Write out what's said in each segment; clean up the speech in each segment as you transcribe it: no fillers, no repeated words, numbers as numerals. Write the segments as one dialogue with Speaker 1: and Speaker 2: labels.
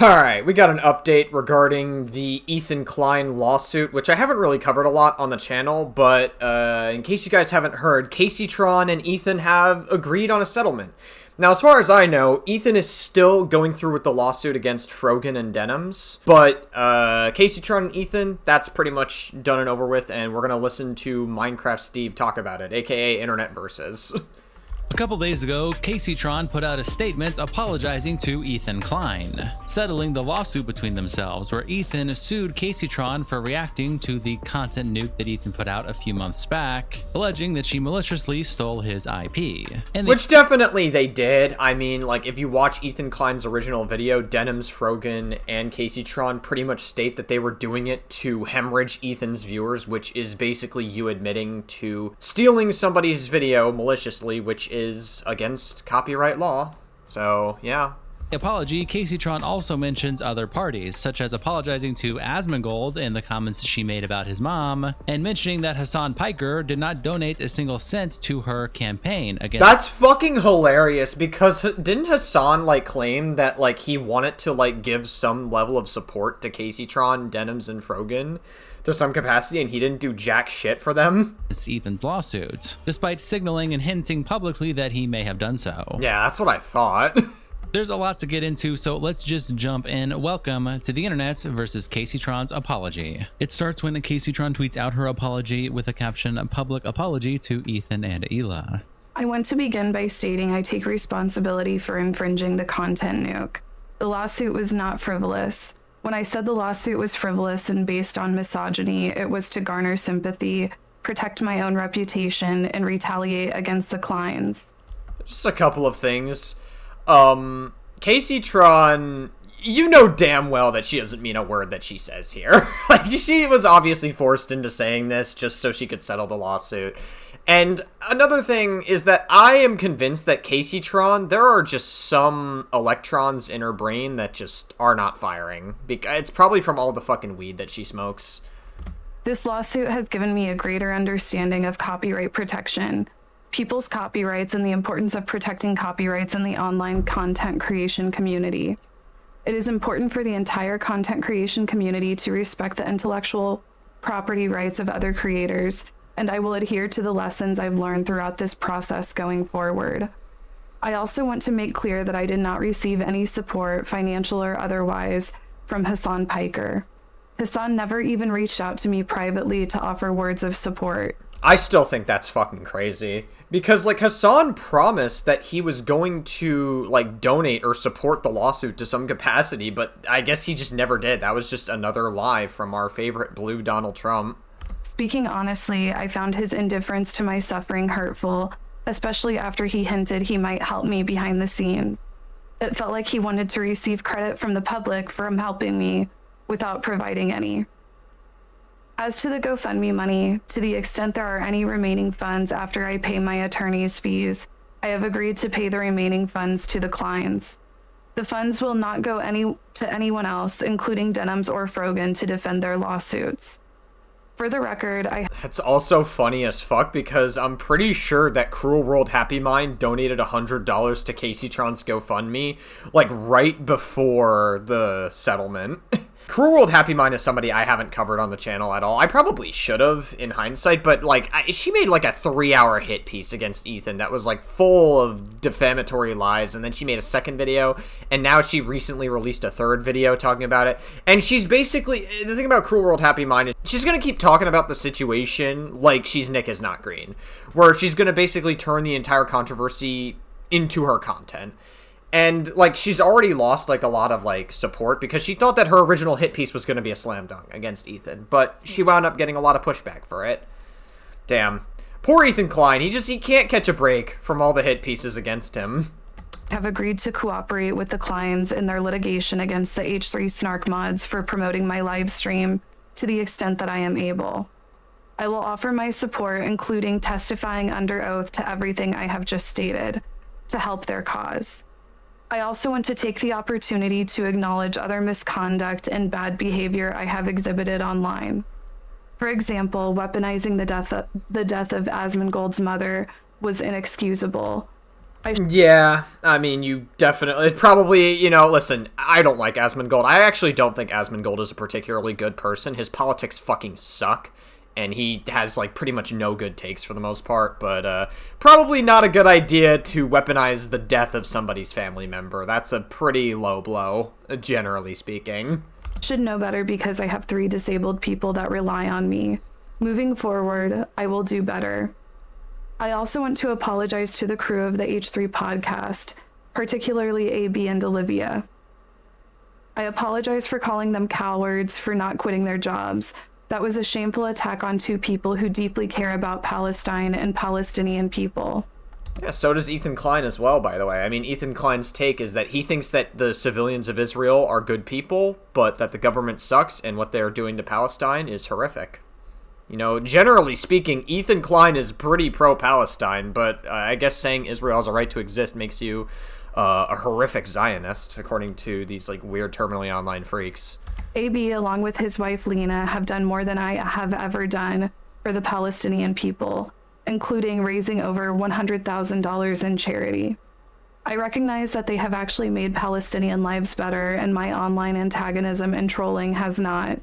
Speaker 1: Alright, we got an update regarding the Ethan Klein lawsuit, which I haven't really covered a lot on the channel, but in case you guys haven't heard, Kaceytron and Ethan have agreed on a settlement. Now, as far as I know, Ethan is still going through with the lawsuit against Frogan and Denims, but Kaceytron and Ethan, that's pretty much done and over with, and we're going to listen to Minecraft Steve talk about it, aka Internet Versus.
Speaker 2: A couple days ago, Kaceytron put out a statement apologizing to Ethan Klein, settling the lawsuit between themselves, where Ethan sued Kaceytron for reacting to the content nuke that Ethan put out a few months back, alleging that she maliciously stole his IP.
Speaker 1: Which definitely they did. I mean, like, if you watch Ethan Klein's original video, Denims, Frogan, and Kaceytron pretty much state that they were doing it to hemorrhage Ethan's viewers, which is basically you admitting to stealing somebody's video maliciously, which is against copyright law. So, yeah.
Speaker 2: The apology, Kaceytron also mentions other parties, such as apologizing to Asmongold in the comments she made about his mom, and mentioning that Hassan Piker did not donate a single cent to her campaign against—
Speaker 1: That's fucking hilarious, because didn't Hassan, like, claim that, like, he wanted to, like, give some level of support to Kaceytron, Denims, and Frogan to some capacity, and he didn't do jack shit for them?
Speaker 2: It's Ethan's lawsuit, despite signaling and hinting publicly that he may have done so.
Speaker 1: Yeah, that's what I thought.
Speaker 2: There's a lot to get into, so let's just jump in. Welcome to the Internet versus Kaceytron's apology. It starts when Kaceytron tweets out her apology with a caption, "Public apology to Ethan and Ela."
Speaker 3: I want to begin by stating I take responsibility for infringing the content nuke. The lawsuit was not frivolous. When I said the lawsuit was frivolous and based on misogyny, it was to garner sympathy, protect my own reputation, and retaliate against the Kleins.
Speaker 1: Just a couple of things. Kaceytron, you know damn well that she doesn't mean a word that she says here. Like, she was obviously forced into saying this just so she could settle the lawsuit. And another thing is that I am convinced that Kaceytron, there are just some electrons in her brain that just are not firing. It's probably from all the fucking weed that she smokes.
Speaker 3: This lawsuit has given me a greater understanding of copyright protection, people's copyrights, and the importance of protecting copyrights in the online content creation community. It is important for the entire content creation community to respect the intellectual property rights of other creators, and I will adhere to the lessons I've learned throughout this process going forward. I also want to make clear that I did not receive any support, financial or otherwise, from Hassan Piker. Hassan never even reached out to me privately to offer words of support.
Speaker 1: I still think that's fucking crazy. Because, like, Hassan promised that he was going to, like, donate or support the lawsuit to some capacity, but I guess he just never did. That was just another lie from our favorite blue Donald Trump.
Speaker 3: Speaking honestly, I found his indifference to my suffering hurtful, especially after he hinted he might help me behind the scenes. It felt like he wanted to receive credit from the public for him helping me without providing any. As to the GoFundMe money, to the extent there are any remaining funds after I pay my attorney's fees, I have agreed to pay the remaining funds to the Kleins. The funds will not go to anyone else, including Denims or Frogan, to defend their lawsuits. For the record,
Speaker 1: That's also funny as fuck, because I'm pretty sure that Cruel World Happy Mind donated $100 to Kaceytron's GoFundMe, like, right before the settlement. Cruel World Happy Mind is somebody I haven't covered on the channel at all. I probably should have, in hindsight, but, like, she made, like, a 3-hour hit piece against Ethan that was, like, full of defamatory lies, and then she made a second video, and now she recently released a third video talking about it, and she's basically— the thing about Cruel World Happy Mind is she's gonna keep talking about the situation like she's Nick is not green, where she's gonna basically turn the entire controversy into her content. And, like, she's already lost, like, a lot of, like, support because she thought that her original hit piece was going to be a slam dunk against Ethan. But she wound up getting a lot of pushback for it. Damn. Poor Ethan Klein. He can't catch a break from all the hit pieces against him.
Speaker 3: have agreed to cooperate with the Kleins in their litigation against the H3 Snark mods for promoting my live stream to the extent that I am able. I will offer my support, including testifying under oath to everything I have just stated, to help their cause. I also want to take the opportunity to acknowledge other misconduct and bad behavior I have exhibited online. For example, weaponizing the death of Asmongold's mother was inexcusable.
Speaker 1: Yeah, I mean, you definitely, probably, listen, I don't like Asmongold. I actually don't think Asmongold is a particularly good person. His politics fucking suck, and he has, like, pretty much no good takes for the most part, but, probably not a good idea to weaponize the death of somebody's family member. That's a pretty low blow, generally speaking.
Speaker 3: Should know better because I have 3 disabled people that rely on me. Moving forward, I will do better. I also want to apologize to the crew of the H3 podcast, particularly AB and Olivia. I apologize for calling them cowards for not quitting their jobs. That was a shameful attack on 2 people who deeply care about Palestine and Palestinian people.
Speaker 1: Yeah, so does Ethan Klein as well, by the way. I mean, Ethan Klein's take is that he thinks that the civilians of Israel are good people, but that the government sucks and what they're doing to Palestine is horrific. Generally speaking, Ethan Klein is pretty pro-Palestine, but I guess saying Israel has a right to exist makes you a horrific Zionist, according to these, like, weird terminally online freaks.
Speaker 3: AB, along with his wife Lena, have done more than I have ever done for the Palestinian people, including raising over $100,000 in charity. I recognize that they have actually made Palestinian lives better, and my online antagonism and trolling has not.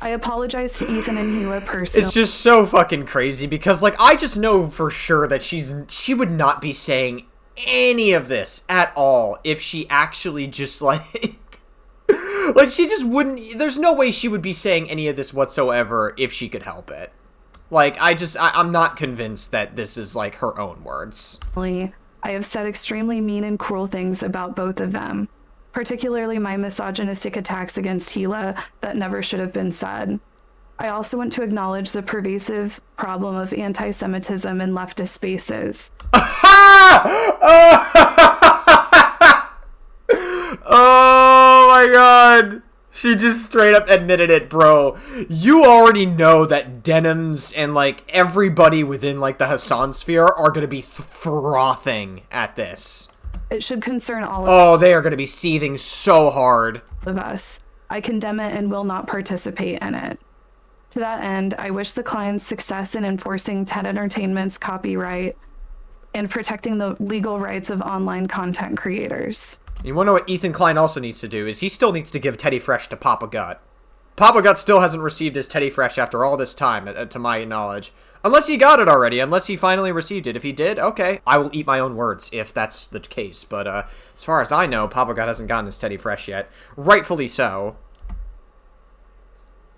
Speaker 3: I apologize to Ethan and Hila personally.
Speaker 1: It's just so fucking crazy because, like, I just know for sure that she would not be saying any of this at all if she actually just, like, like, she just wouldn't, there's no way she would be saying any of this whatsoever if she could help it. Like, I'm not convinced that this is, like, her own words.
Speaker 3: I have said extremely mean and cruel things about both of them, particularly my misogynistic attacks against Hila that never should have been said. I also want to acknowledge the pervasive problem of anti-Semitism in leftist spaces.
Speaker 1: Oh my god. She just straight up admitted it, bro. You already know that Denims and, like, everybody within, like, the Hassan sphere are gonna be frothing at this.
Speaker 3: It should concern all
Speaker 1: Oh, they are gonna be seething so hard.
Speaker 3: of us. I condemn it and will not participate in it. To that end, I wish the client's success in enforcing TED Entertainment's copyright and protecting the legal rights of online content creators.
Speaker 1: You wanna know what Ethan Klein also needs to do is he still needs to give Teddy Fresh to Papa Gut. Papa Gut still hasn't received his Teddy Fresh after all this time, to my knowledge. Unless he got it already, unless he finally received it. If he did, okay. I will eat my own words if that's the case. But as far as I know, Papa Gut hasn't gotten his Teddy Fresh yet. Rightfully so.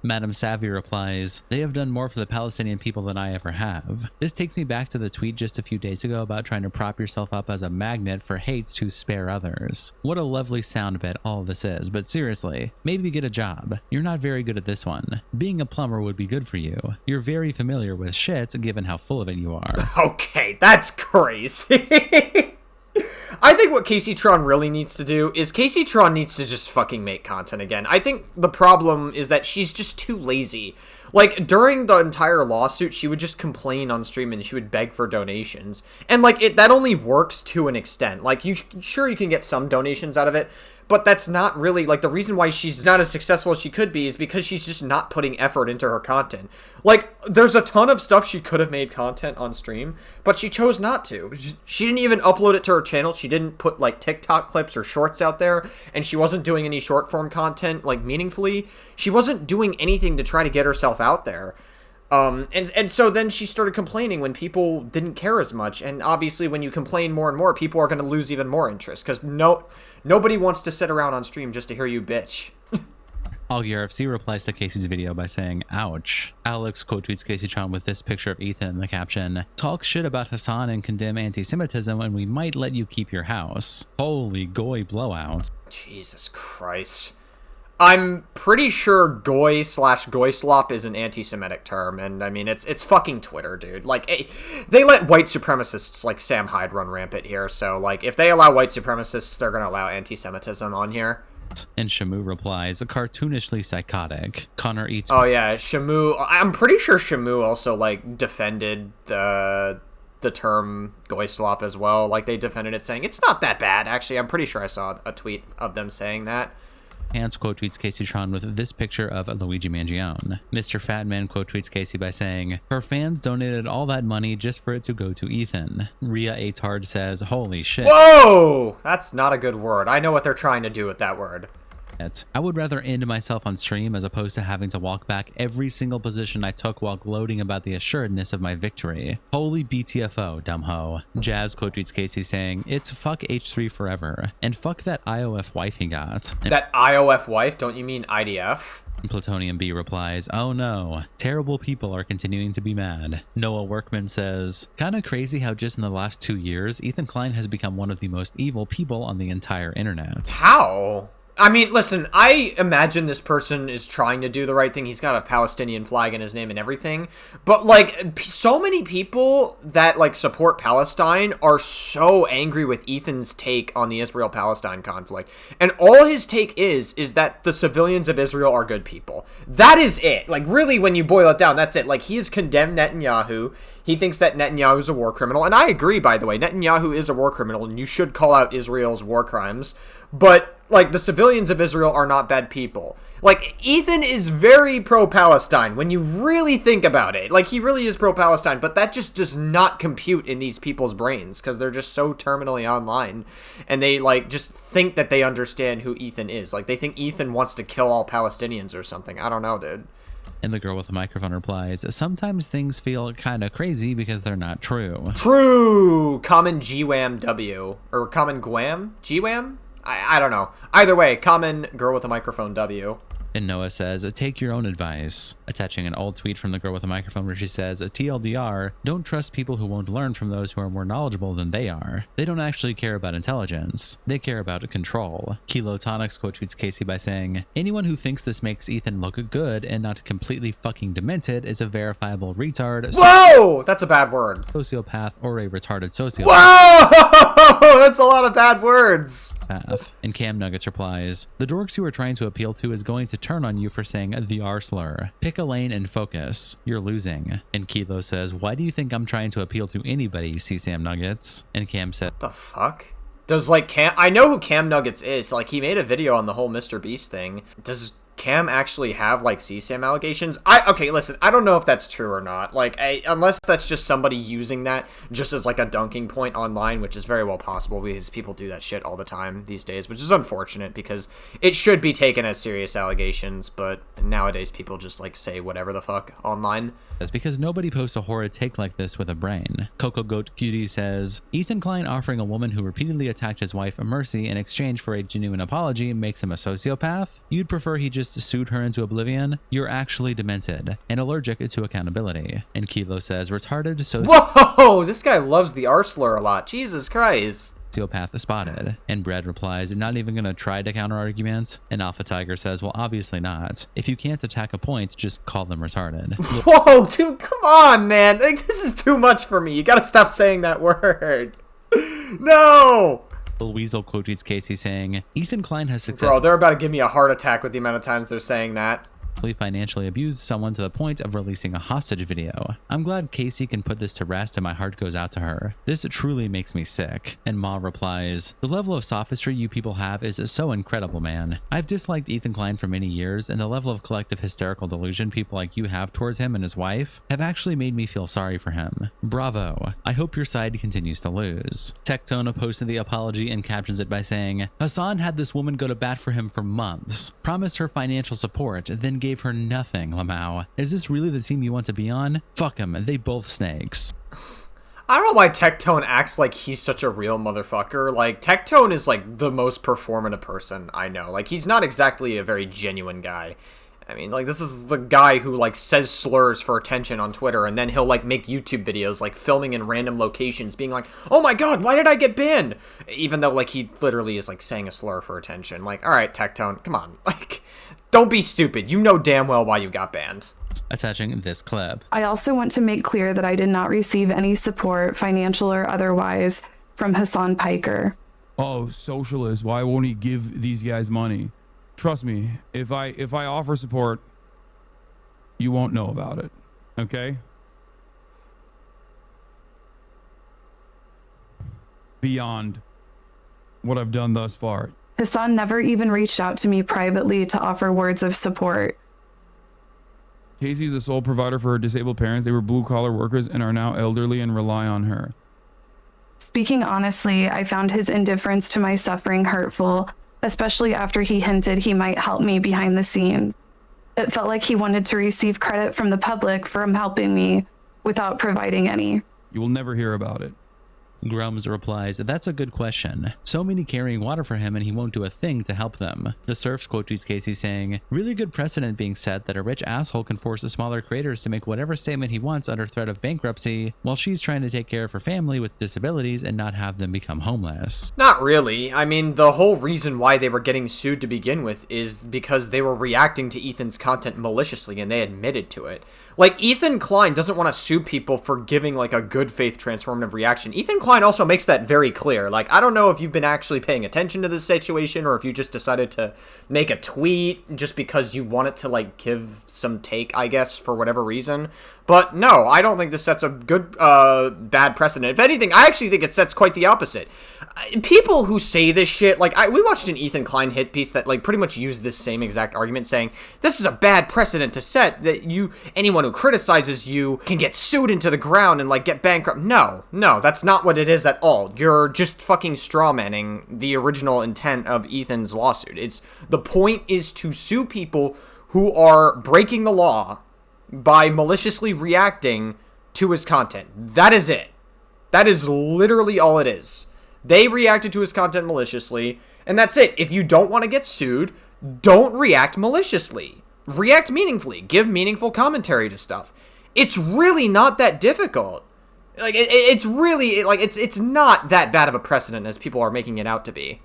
Speaker 2: Madam Savvy replies, "They have done more for the Palestinian people than I ever have." This takes me back to the tweet just a few days ago about trying to prop yourself up as a magnet for hates to spare others. What a lovely sound bit all this is, but seriously, maybe get a job. You're not very good at this one. Being a plumber would be good for you. You're very familiar with shit, given how full of it you are.
Speaker 1: Okay, that's crazy. I think what Kaceytron really needs to do is Kaceytron needs to just fucking make content again. I think the problem is that she's just too lazy. Like, during the entire lawsuit, she would just complain on stream and she would beg for donations. And, like, that only works to an extent. Like, sure, you can get some donations out of it, but that's not really, like, the reason why she's not as successful as she could be is because she's just not putting effort into her content. Like, there's a ton of stuff she could have made content on stream, but she chose not to. She didn't even upload it to her channel. She didn't put, like, TikTok clips or shorts out there, and she wasn't doing any short-form content, like, meaningfully. She wasn't doing anything to try to get herself out there. And so then she started complaining when people didn't care as much, and obviously when you complain more and more, people are going to lose even more interest, because nobody wants to sit around on stream just to hear you bitch.
Speaker 2: AugierFC replies to Casey's video by saying, "Ouch." Alex quote tweets Kaceytron with this picture of Ethan in the caption, "Talk shit about Hassan and condemn anti-Semitism and we might let you keep your house." Holy goy blowout.
Speaker 1: Jesus Christ. I'm pretty sure goy/goyslop is an anti-Semitic term, and I mean, it's fucking Twitter, dude. Like, they let white supremacists like Sam Hyde run rampant here, so, like, if they allow white supremacists, they're gonna allow anti-Semitism on here.
Speaker 2: And Shamu replies, "Cartoonishly psychotic. Connor eats..."
Speaker 1: Oh yeah, Shamu, I'm pretty sure Shamu also, like, defended the term goyslop as well. Like, they defended it saying, it's not that bad, actually. I'm pretty sure I saw a tweet of them saying that.
Speaker 2: Pants quote tweets Kaceytron with this picture of Luigi Mangione. Mr. Fatman quote tweets Casey by saying, her fans donated all that money just for it to go to Ethan. Rhea Atard says, holy shit.
Speaker 1: Whoa! That's not a good word. I know what they're trying to do with that word.
Speaker 2: I would rather end myself on stream as opposed to having to walk back every single position I took while gloating about the assuredness of my victory. Holy BTFO, dumb hoe. Jazz quote tweets Casey saying, it's fuck H3 forever, and fuck that IOF wife he got.
Speaker 1: That IOF wife? Don't you mean IDF?
Speaker 2: Plutonium B replies, oh no, terrible people are continuing to be mad. Noah Workman says, kinda crazy how just in the last 2 years, Ethan Klein has become one of the most evil people on the entire internet.
Speaker 1: How? I mean, listen, I imagine this person is trying to do the right thing. He's got a Palestinian flag in his name and everything. But, like, so many people that, like, support Palestine are so angry with Ethan's take on the Israel-Palestine conflict. And all his take is that the civilians of Israel are good people. That is it. Like, really, when you boil it down, that's it. Like, he has condemned Netanyahu. He thinks that Netanyahu is a war criminal. And I agree, by the way. Netanyahu is a war criminal, and you should call out Israel's war crimes. But, like, the civilians of Israel are not bad people. Like, Ethan is very pro-Palestine when you really think about it. Like, he really is pro-Palestine, but that just does not compute in these people's brains because they're just so terminally online. And they, like, just think that they understand who Ethan is. Like, they think Ethan wants to kill all Palestinians or something. I don't know, dude.
Speaker 2: And the girl with the microphone replies, sometimes things feel kinda crazy because they're not true.
Speaker 1: True! Common GWAM W. Or common GWAM? GWAM? I don't know. Either way, common girl with a microphone W.
Speaker 2: And Noah says, take your own advice. Attaching an old tweet from the girl with the microphone where she says, TLDR, don't trust people who won't learn from those who are more knowledgeable than they are. They don't actually care about intelligence. They care about control. Kilo Tonics quote tweets Casey by saying, anyone who thinks this makes Ethan look good and not completely fucking demented is a verifiable retard.
Speaker 1: Whoa! That's a bad word.
Speaker 2: Sociopath or a retarded sociopath.
Speaker 1: Whoa! That's a lot of bad words.
Speaker 2: And Cam Nuggets replies, the dorks you are trying to appeal to is going to turn on you for saying the R slur. Pick a lane and focus. You're losing. And Kilo says, why do you think I'm trying to appeal to anybody, Sam Nuggets? And Cam said,
Speaker 1: what the fuck? Does, like, Cam... I know who Cam Nuggets is. Like, he made a video on the whole Mr. Beast thing. Does Cam actually have, like, CSAM allegations? Okay, listen, I don't know if that's true or not. Like, unless that's just somebody using that just as, like, a dunking point online, which is very well possible because people do that shit all the time these days, which is unfortunate because it should be taken as serious allegations, but nowadays people just, like, say whatever the fuck online.
Speaker 2: That's because nobody posts a horrid take like this with a brain. Coco Goat Cutie says, Ethan Klein offering a woman who repeatedly attacked his wife mercy in exchange for a genuine apology makes him a sociopath? You'd prefer he just sued her into oblivion? You're actually demented and allergic to accountability. And Kilo says, retarded
Speaker 1: Whoa! This guy loves the R slur a lot. Jesus Christ.
Speaker 2: Sociopath spotted. And Brad replies, not even gonna try to counter argument. And Alpha Tiger says, well, obviously not. If you can't attack a point, just call them retarded.
Speaker 1: Whoa, dude, come on, man. Like, this is too much for me. You gotta stop saying that word. No!
Speaker 2: Lil Weasel quote tweets Casey saying, Ethan Klein has successfully...
Speaker 1: Bro, they're about to give me a heart attack with the amount of times they're saying that.
Speaker 2: Financially abused someone to the point of releasing a hostage video. I'm glad Casey can put this to rest and my heart goes out to her. This truly makes me sick. And Ma replies, the level of sophistry you people have is so incredible, man. I've disliked Ethan Klein for many years, and the level of collective hysterical delusion people like you have towards him and his wife have actually made me feel sorry for him. Bravo. I hope your side continues to lose. Tectona posted the apology and captions it by saying, Hassan had this woman go to bat for him for months, promised her financial support, then gave her nothing, Lamau. Is this really the team you want to be on? Fuck them, they both snakes.
Speaker 1: I don't know why Tectone acts like he's such a real motherfucker. Like, Tectone is, like, the most performative person I know. Like, he's not exactly a very genuine guy. I mean, like, this is the guy who, like, says slurs for attention on Twitter, and then he'll, like, make YouTube videos, like, filming in random locations, being like, oh my god, why did I get banned? Even though, like, he literally is, like, saying a slur for attention. Like, alright, Tectone, come on. Like, don't be stupid. You know damn well why you got banned.
Speaker 2: Attaching this clip.
Speaker 3: I also want to make clear that I did not receive any support, financial or otherwise, from Hassan Piker.
Speaker 4: Oh, socialist, why won't he give these guys money? Trust me, if I offer support, you won't know about it, okay? Beyond what I've done thus far,
Speaker 3: Hassan never even reached out to me privately to offer words of support.
Speaker 4: Casey's the sole provider for her disabled parents. They were blue-collar workers and are now elderly and rely on her.
Speaker 3: Speaking honestly, I found his indifference to my suffering hurtful, especially after he hinted he might help me behind the scenes. It felt like he wanted to receive credit from the public for him helping me without providing any.
Speaker 4: You will never hear about it.
Speaker 2: Grums replies, "That's a good question. So many carrying water for him and he won't do a thing to help them." The Surfs quote tweets Casey saying, "Really good precedent being set that a rich asshole can force the smaller creators to make whatever statement he wants under threat of bankruptcy while she's trying to take care of her family with disabilities and not have them become homeless."
Speaker 1: Not really. I mean, the whole reason why they were getting sued to begin with is because they were reacting to Ethan's content maliciously and they admitted to it. Like, Ethan Klein doesn't want to sue people for giving, like, a good faith transformative reaction. Ethan Klein also makes that very clear. Like, I don't know if you've been actually paying attention to this situation or if you just decided to make a tweet just because you wanted to, like, give some take, I guess, for whatever reason. But no, I don't think this sets a good, bad precedent. If anything, I actually think it sets quite the opposite. People who say this shit, like, we watched an Ethan Klein hit piece that, like, pretty much used this same exact argument, saying, this is a bad precedent to set, that anyone who criticizes you can get sued into the ground and, like, get bankrupt. No, that's not what it is at all. You're just fucking strawmanning the original intent of Ethan's lawsuit. The point is to sue people who are breaking the law by maliciously reacting to his content. That is it. That is literally all it is. They reacted to his content maliciously, and that's it. If you don't want to get sued, don't react maliciously. React meaningfully. Give meaningful commentary to stuff. It's really not that difficult. Like, it's really, like, it's not that bad of a precedent as people are making it out to be.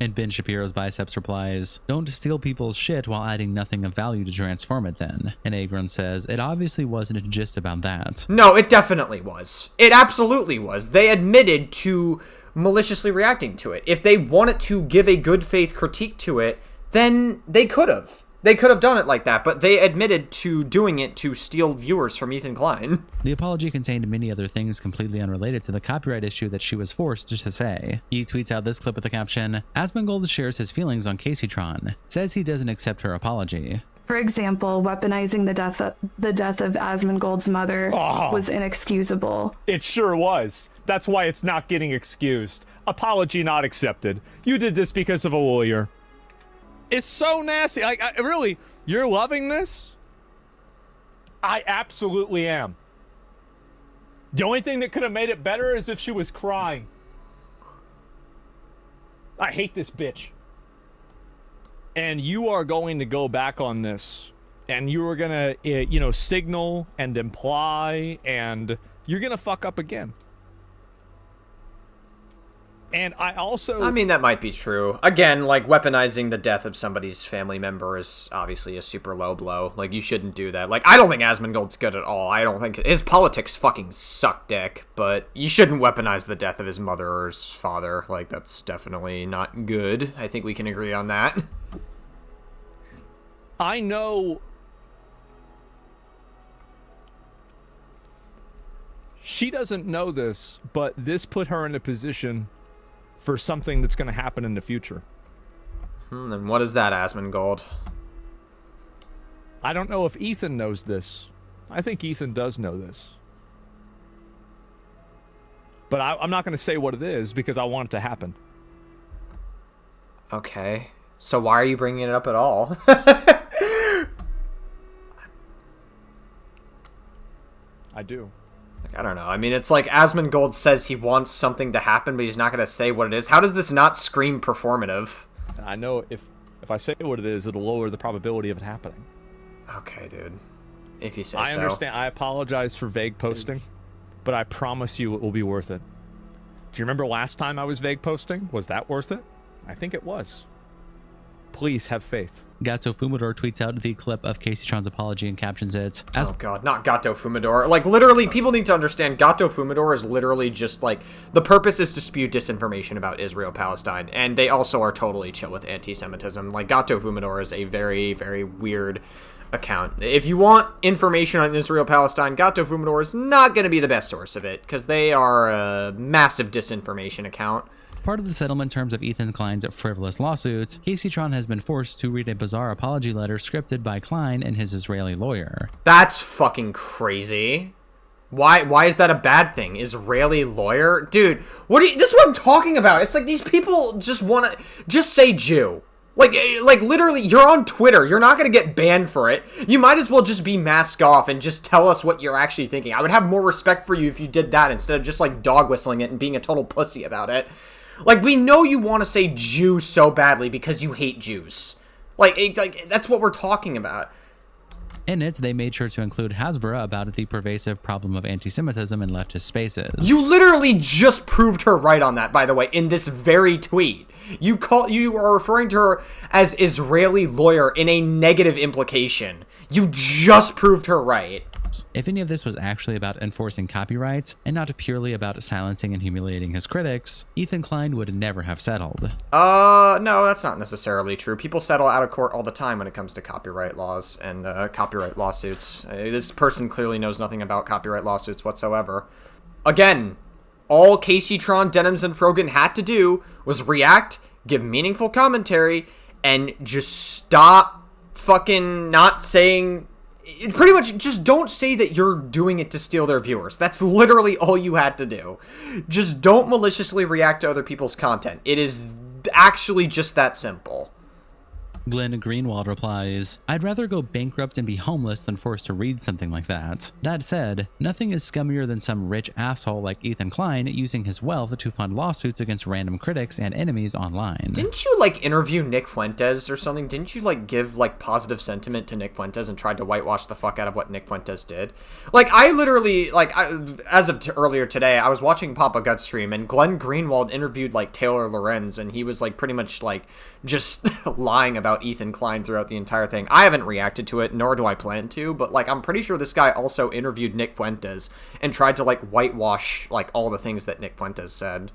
Speaker 2: And Ben Shapiro's Biceps replies, "Don't steal people's shit while adding nothing of value to transform it then." And Agron says, "It obviously wasn't just about that."
Speaker 1: No, it definitely was. It absolutely was. They admitted to maliciously reacting to it. If they wanted to give a good faith critique to it, then they could have. They could have done it like that, but they admitted to doing it to steal viewers from Ethan Klein.
Speaker 2: The apology contained many other things completely unrelated to the copyright issue that she was forced to say. He tweets out this clip with the caption, "Asmongold shares his feelings on Kaceytron, says he doesn't accept her apology."
Speaker 3: For example, weaponizing the death of Asmongold's mother was inexcusable.
Speaker 5: It sure was. That's why it's not getting excused. Apology not accepted. You did this because of a lawyer. It's so nasty. Like, really, you're loving this? I absolutely am. The only thing that could have made it better is if she was crying. I hate this bitch. And you are going to go back on this. And you are going to, signal and imply, and you're going to fuck up again. And I mean,
Speaker 1: that might be true. Again, like, weaponizing the death of somebody's family member is obviously a super low blow. Like, you shouldn't do that. Like, I don't think Asmongold's good at all. I don't think his politics fucking suck dick, but you shouldn't weaponize the death of his mother or his father. Like, that's definitely not good. I think we can agree on that.
Speaker 5: I know she doesn't know this, but this put her in a position for something that's going to happen in the future.
Speaker 1: And what is that, Asmongold?
Speaker 5: I don't know if Ethan knows this. I think Ethan does know this. But I'm not going to say what it is because I want it to happen.
Speaker 1: Okay. So why are you bringing it up at all?
Speaker 5: I do.
Speaker 1: I don't know. I mean, it's like Asmongold says he wants something to happen, but he's not going to say what it is. How does this not scream performative?
Speaker 5: I know if I say what it is, it'll lower the probability of it happening.
Speaker 1: Okay, dude. If you say so.
Speaker 5: I understand. I apologize for vague posting, but I promise you it will be worth it. Do you remember last time I was vague posting? Was that worth it? I think it was. Please have faith.
Speaker 2: Gato Fumador tweets out the clip of Kaceytron's apology and captions it as—
Speaker 1: Oh god, not Gato Fumador. Like, literally, people need to understand, Gato Fumador is literally just, like, the purpose is to spew disinformation about Israel-Palestine, and they also are totally chill with anti-Semitism. Like, Gato Fumador is a very, very weird account. If you want information on Israel-Palestine, Gato Fumador is not going to be the best source of it, because they are a massive disinformation account.
Speaker 2: part of the settlement terms of Ethan Klein's frivolous lawsuit, Kaceytron has been forced to read a bizarre apology letter scripted by Klein and his Israeli lawyer.
Speaker 1: That's fucking crazy. Why is that a bad thing? Israeli lawyer? Dude, this is what I'm talking about. It's like these people just want to just say Jew. Like literally, you're on Twitter. You're not going to get banned for it. You might as well just be mask off and just tell us what you're actually thinking. I would have more respect for you if you did that instead of just like dog whistling it and being a total pussy about it. Like, we know you want to say Jew so badly because you hate Jews. Like that's what we're talking about.
Speaker 2: In it, they made sure to include Hasbara about the pervasive problem of anti-Semitism in leftist spaces.
Speaker 1: You literally just proved her right on that, by the way, in this very tweet. You are referring to her as Israeli lawyer in a negative implication. You just proved her right.
Speaker 2: If any of this was actually about enforcing copyright and not purely about silencing and humiliating his critics, Ethan Klein would never have settled.
Speaker 1: No, that's not necessarily true. People settle out of court all the time when it comes to copyright laws and copyright lawsuits. This person clearly knows nothing about copyright lawsuits whatsoever. Again, all Kaceytron, Denims, and Frogan had to do was react, give meaningful commentary, and just stop fucking not saying... Pretty much just don't say that you're doing it to steal their viewers. That's literally all you had to do. Just don't maliciously react to other people's content. It is actually just that simple.
Speaker 2: Glenn Greenwald replies, "I'd rather go bankrupt and be homeless than forced to read something like that. That said, nothing is scummier than some rich asshole like Ethan Klein using his wealth to fund lawsuits against random critics and enemies online."
Speaker 1: Didn't you, interview Nick Fuentes or something? Didn't you, give, positive sentiment to Nick Fuentes and tried to whitewash the fuck out of what Nick Fuentes did? I literally, as of earlier today, I was watching Papa Gut stream, and Glenn Greenwald interviewed, Taylor Lorenz, and he was, pretty much, just lying about Ethan Klein throughout the entire thing. I haven't reacted to it, nor do I plan to, but I'm pretty sure this guy also interviewed Nick Fuentes and tried to whitewash all the things that Nick Fuentes said.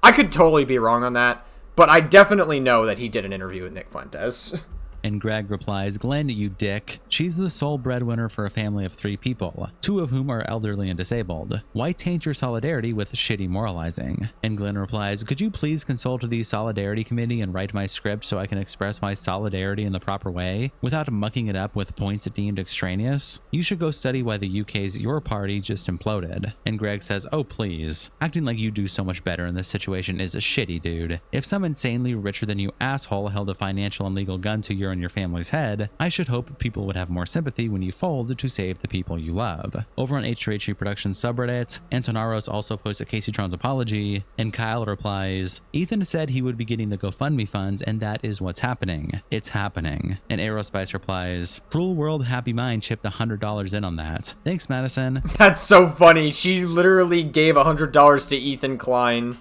Speaker 1: I could totally be wrong on that, but I definitely know that he did an interview with Nick Fuentes.
Speaker 2: And Greg replies, "Glenn, you dick. She's the sole breadwinner for a family of 3 people, 2 of whom are elderly and disabled. Why taint your solidarity with shitty moralizing?" And Glenn replies, "Could you please consult the Solidarity Committee and write my script so I can express my solidarity in the proper way, without mucking it up with points deemed extraneous? You should go study why the UK's Your Party just imploded." And Greg says, "Oh please, acting like you do so much better in this situation is a shitty, dude. If some insanely richer than you asshole held a financial and legal gun to your and your family's head, I should hope people would have more sympathy when you fold to save the people you love." Over on H3H3 Productions subreddit, Antonaros also posted Kaceytron's apology, and Kyle replies, "Ethan said he would be getting the GoFundMe funds, and that is what's happening. It's happening." And Aerospice replies, "Cruel World Happy Mind chipped $100 in on that. Thanks, Madison."
Speaker 1: That's so funny. She literally gave $100 to Ethan Klein.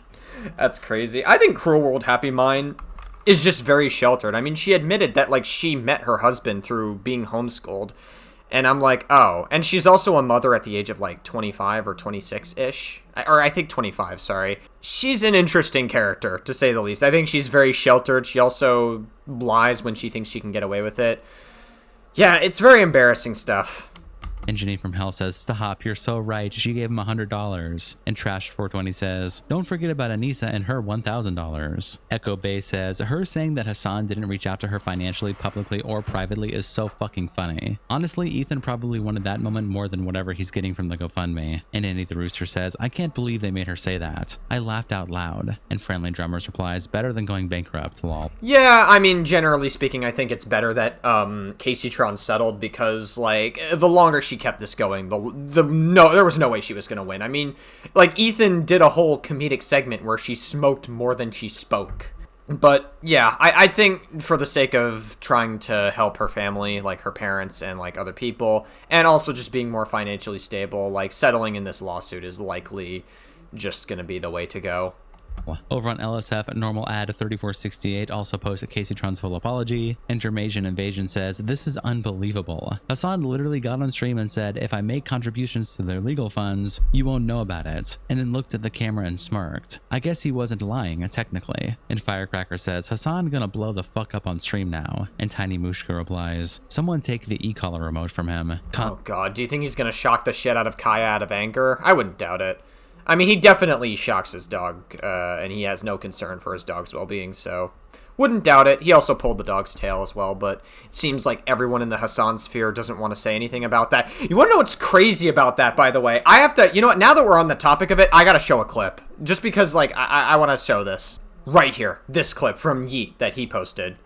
Speaker 1: That's crazy. I think Cruel World Happy Mind is just very sheltered. I mean, she admitted that, she met her husband through being homeschooled. And I'm like, oh. And she's also a mother at the age of, 25 or 26-ish. Or I think 25, sorry. She's an interesting character, to say the least. I think she's very sheltered. She also lies when she thinks she can get away with it. Yeah, it's very embarrassing stuff.
Speaker 2: And Jenny from Hell says, "Stop, you're so right. She gave him $100. And Trash420 says, "Don't forget about Anissa and her $1,000. Echo Bay says, "Her saying that Hassan didn't reach out to her financially, publicly, or privately is so fucking funny. Honestly, Ethan probably wanted that moment more than whatever he's getting from the GoFundMe." And Andy the Rooster says, "I can't believe they made her say that. I laughed out loud." And Friendly Drummers replies, "Better than going bankrupt, lol."
Speaker 1: Yeah, I mean, generally speaking, I think it's better that Kaceytron settled because, the longer she kept this going, there was no way she was gonna win. I mean, Ethan did a whole comedic segment where she smoked more than she spoke. But yeah, I think for the sake of trying to help her family, her parents and other people, and also just being more financially stable, settling in this lawsuit is likely just gonna be the way to go.
Speaker 2: Over on LSF, Normal Ad 3468 also posted Kaceytron's full apology, and Germasian Invasion says, "This is unbelievable. Hassan literally got on stream and said, if I make contributions to their legal funds, you won't know about it, and then looked at the camera and smirked. I guess he wasn't lying, technically." And Firecracker says, "Hassan gonna blow the fuck up on stream now." And Tiny Mushka replies, "Someone take the e-collar remote from him."
Speaker 1: Oh god, do you think he's gonna shock the shit out of Kaya out of anger? I wouldn't doubt it. I mean, he definitely shocks his dog, and he has no concern for his dog's well-being, so wouldn't doubt it. He also pulled the dog's tail as well, but it seems like everyone in the Hassan sphere doesn't want to say anything about that. You want to know what's crazy about that, by the way? I have to, you know what, now that we're on the topic of it, I gotta show a clip. Just because, like, I want to show this. Right here. This clip from Yeet that he posted.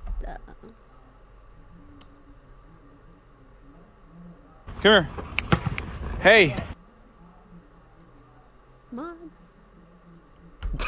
Speaker 6: Come here. Hey.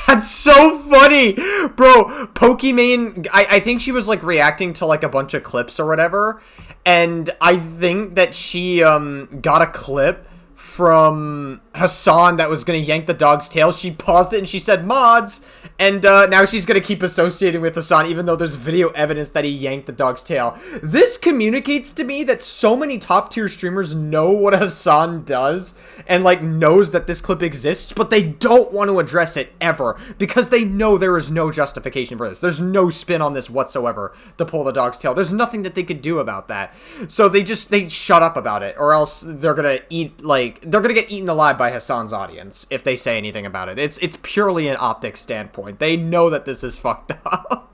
Speaker 1: That's so funny, bro. Pokimane, I think she was like reacting to like a bunch of clips or whatever, and I think that she got a clip from Hassan that was gonna yank the dog's tail. She paused it and she said mods, and now she's gonna keep associating with Hassan even though there's video evidence that he yanked the dog's tail. This communicates to me that so many top tier streamers know what Hassan does and like knows that this clip exists, but they don't want to address it ever because they know there is no justification for this. There's no spin on this whatsoever to pull the dog's tail. There's nothing that they could do about that. So they shut up about it, or else they're gonna get eaten alive by Hassan's audience if they say anything about it. It's purely an optics standpoint. They know that this is fucked up.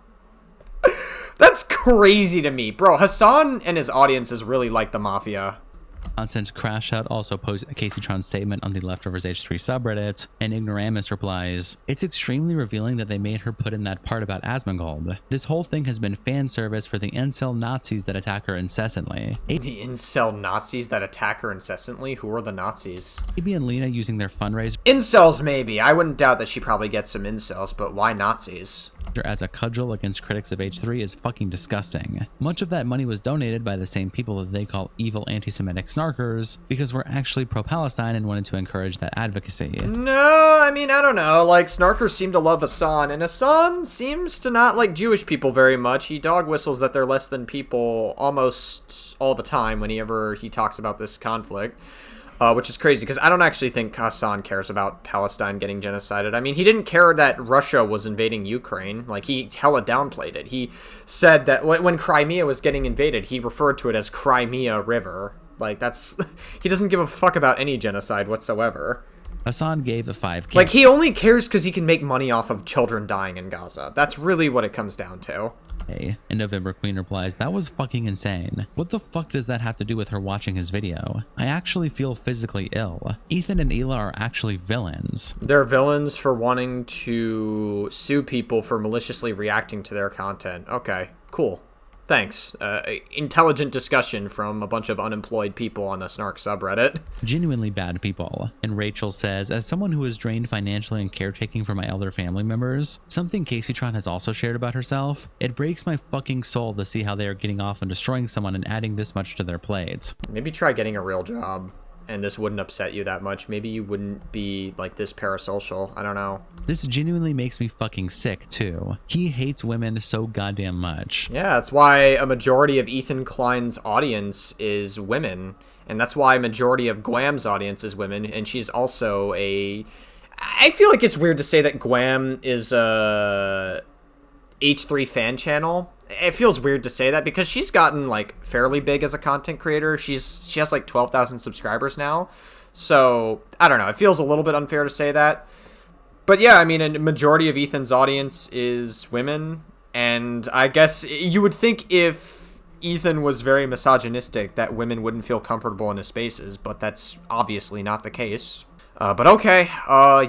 Speaker 1: That's crazy to me, bro. Hassan and his audience is really like the mafia.
Speaker 2: Content Crash Out also posted a Kaceytron statement on the Leftovers H3 subreddit, and Ignoramus replies, "It's extremely revealing that they made her put in that part about Asmongold. This whole thing has been fan service for the incel Nazis that attack her incessantly."
Speaker 1: The incel Nazis that attack her incessantly? Who are the Nazis?
Speaker 2: AB and Lena using their fundraiser
Speaker 1: Incels, maybe. I wouldn't doubt that she probably gets some incels, but why Nazis?
Speaker 2: as a cudgel against critics of H3 is fucking disgusting. Much of that money was donated by the same people that they call evil anti-Semitic snarkers because we're actually pro-Palestine and wanted to encourage that advocacy.
Speaker 1: No, I mean, I don't know. Like, snarkers seem to love Hassan, and Hassan seems to not like Jewish people very much. He dog whistles that they're less than people almost all the time whenever he talks about this conflict. Which is crazy, because I don't actually think Hassan cares about Palestine getting genocided. I mean, he didn't care that Russia was invading Ukraine. Like, he hella downplayed it. He said that when Crimea was getting invaded, he referred to it as Crimea River. Like, that's... he doesn't give a fuck about any genocide whatsoever.
Speaker 2: Hassan gave the 5K.
Speaker 1: Like, he only cares because he can make money off of children dying in Gaza. That's really what it comes down to.
Speaker 2: And November Queen replies, "That was fucking insane. What the fuck does that have to do with her watching his video? I actually feel physically ill. Ethan and Hila are actually villains."
Speaker 1: They're villains for wanting to sue people for maliciously reacting to their content. Okay, cool. Thanks. Intelligent discussion from a bunch of unemployed people on the Snark subreddit.
Speaker 2: Genuinely bad people. And Rachel says, "As someone who is drained financially and caretaking for my elder family members, something Kaceytron has also shared about herself, it breaks my fucking soul to see how they are getting off on destroying someone and adding this much to their plate."
Speaker 1: Maybe try getting a real job, and this wouldn't upset you that much. Maybe you wouldn't be, like, this parasocial. I don't know.
Speaker 2: This genuinely makes me fucking sick, too. He hates women so goddamn much.
Speaker 1: Yeah, that's why a majority of Ethan Klein's audience is women, and that's why a majority of Guam's audience is women, and she's also a... I feel like it's weird to say that Guam is a H3 fan channel. It feels weird to say that because she's gotten, like, fairly big as a content creator. She has like 12,000 subscribers now. So, I don't know. It feels a little bit unfair to say that. But yeah, I mean, a majority of Ethan's audience is women. And I guess you would think if Ethan was very misogynistic that women wouldn't feel comfortable in his spaces. But that's obviously not the case. But okay,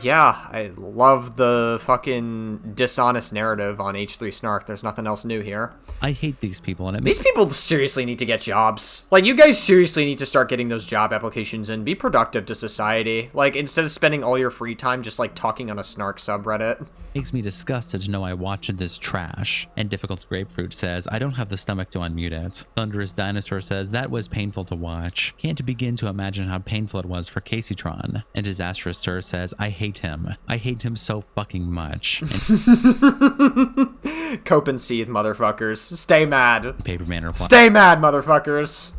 Speaker 1: yeah, I love the fucking dishonest narrative on H3 Snark. There's nothing else new here.
Speaker 2: I hate these people, and
Speaker 1: These people seriously need to get jobs. Like, you guys seriously need to start getting those job applications and be productive to society. Like, instead of spending all your free time just, like, talking on a Snark subreddit.
Speaker 2: Makes me disgusted to know I watched this trash. And Difficult Grapefruit says, "I don't have the stomach to unmute it." Thunderous Dinosaur says, "That was painful to watch. Can't begin to imagine how painful it was for Kaceytron." And Disastrous Sir says, "I hate him. I hate him so fucking much."
Speaker 1: Cope and seethe, motherfuckers. Stay mad.
Speaker 2: Paperman replies,
Speaker 1: Stay mad, motherfuckers.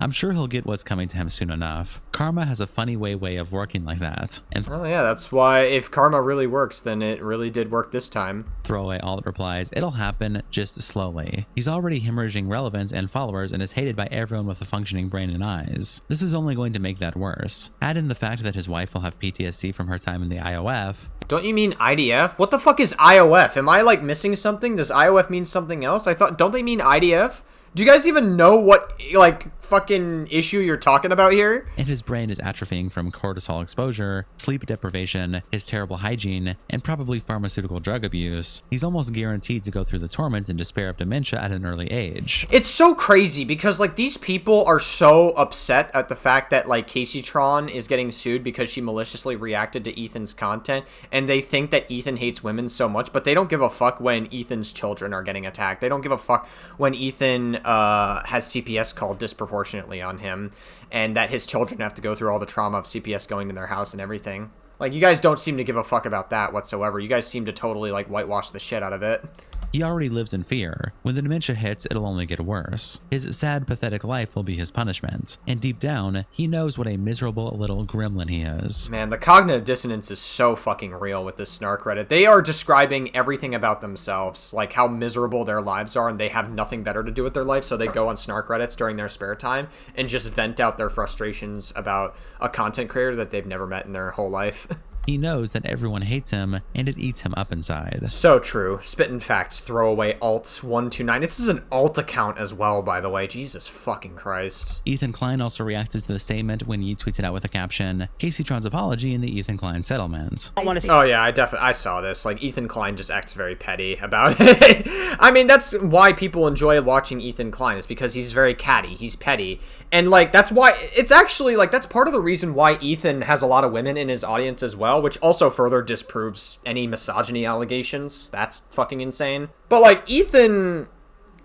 Speaker 2: "I'm sure he'll get what's coming to him soon enough. Karma has a funny way of working like that." And
Speaker 1: Oh yeah, that's why if karma really works, then it really did work this time.
Speaker 2: Throwaway Alt replies, "It'll happen, just slowly. He's already hemorrhaging relevance and followers and is hated by everyone with a functioning brain and eyes. This is only going to make that worse. Add in the fact that his wife will have PTSD from her time in the IOF.
Speaker 1: Don't you mean IDF? What the fuck is IOF? Am I like missing something? Does IOF mean something else? Don't they mean IDF? Do you guys even know what, like, fucking issue you're talking about here?
Speaker 2: And his brain is atrophying from cortisol exposure, sleep deprivation, his terrible hygiene, and probably pharmaceutical drug abuse. He's almost guaranteed to go through the torment and despair of dementia at an early age.
Speaker 1: It's so crazy because, like, these people are so upset at the fact that, like, Kaceytron is getting sued because she maliciously reacted to Ethan's content, and they think that Ethan hates women so much, but they don't give a fuck when Ethan's children are getting attacked. They don't give a fuck when Ethan has CPS called disproportionately on him, and that his children have to go through all the trauma of CPS going to their house and everything. Like, you guys don't seem to give a fuck about that whatsoever. You guys seem to totally, like, whitewash the shit out of it.
Speaker 2: He already lives in fear. When the dementia hits, it'll only get worse. His sad, pathetic life will be his punishment. And deep down, he knows what a miserable little gremlin he is.
Speaker 1: Man, the cognitive dissonance is so fucking real with this snark Reddit. They are describing everything about themselves, like how miserable their lives are, and they have nothing better to do with their life, so they go on snark Reddits during their spare time and just vent out their frustrations about a content creator that they've never met in their whole life.
Speaker 2: He knows that everyone hates him, and it eats him up inside.
Speaker 1: So true. Spittin' facts, throwaway alt129. This is an alt account as well, by the way. Jesus fucking Christ.
Speaker 2: Ethan Klein also reacted to the statement when Yi tweets it out with the caption, Kaceytron's apology in the Ethan Klein settlement.
Speaker 1: Oh yeah, I saw this. Like, Ethan Klein just acts very petty about it. I mean, that's why people enjoy watching Ethan Klein, is because he's very catty. He's petty. And, like, that's why, it's actually, like, that's part of the reason why Ethan has a lot of women in his audience as well, which also further disproves any misogyny allegations. That's fucking insane. But, like, Ethan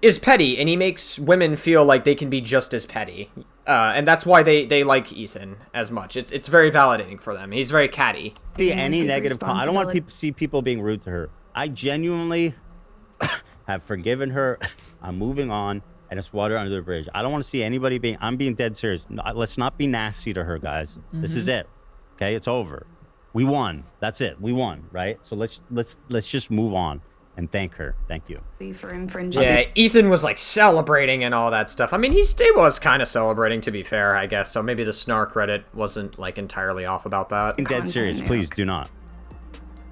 Speaker 1: is petty, and he makes women feel like they can be just as petty. And that's why they like Ethan as much. It's very validating for them. He's very catty.
Speaker 7: See any negative I don't want to see people being rude to her. I genuinely have forgiven her. I'm moving on. And it's water under the bridge. I don't want to see anybody being, I'm being dead serious. No, let's not be nasty to her, guys. This is it. Okay, it's over. We won. That's it. We won, right? So let's just move on and thank her. Thank you.
Speaker 3: For infringing.
Speaker 1: Yeah, Ethan was like celebrating and all that stuff. I mean, he was kind of celebrating, to be fair, I guess. So maybe the snark Reddit wasn't like entirely off about that.
Speaker 7: Being dead serious, please do not.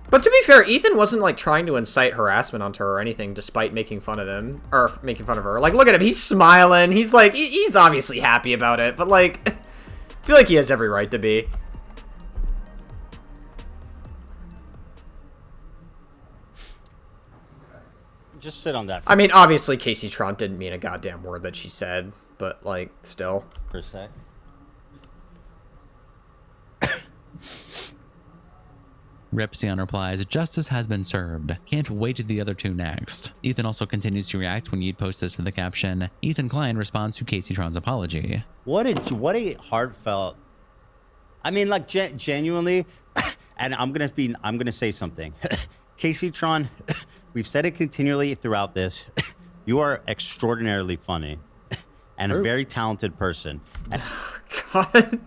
Speaker 1: But to be fair, Ethan wasn't, like, trying to incite harassment onto her or anything, despite making fun of him, or making fun of her. Like, look at him, he's smiling, he's, like, he's obviously happy about it, but, like, I feel like he has every right to be.
Speaker 7: Just sit on that
Speaker 1: I mean, obviously, Kaceytron didn't mean a goddamn word that she said, but, like, still.
Speaker 7: for a sec.
Speaker 2: Ripsion replies, justice has been served. Can't wait to the other two next. Ethan also continues to react when Yeet posts this with the caption, Ethan Klein responds to Kaceytron's apology.
Speaker 7: What a heartfelt, I mean, like, genuinely, and I'm gonna say something. Kaceytron, we've said it continually throughout this. You are extraordinarily funny and a very talented person. And
Speaker 1: God.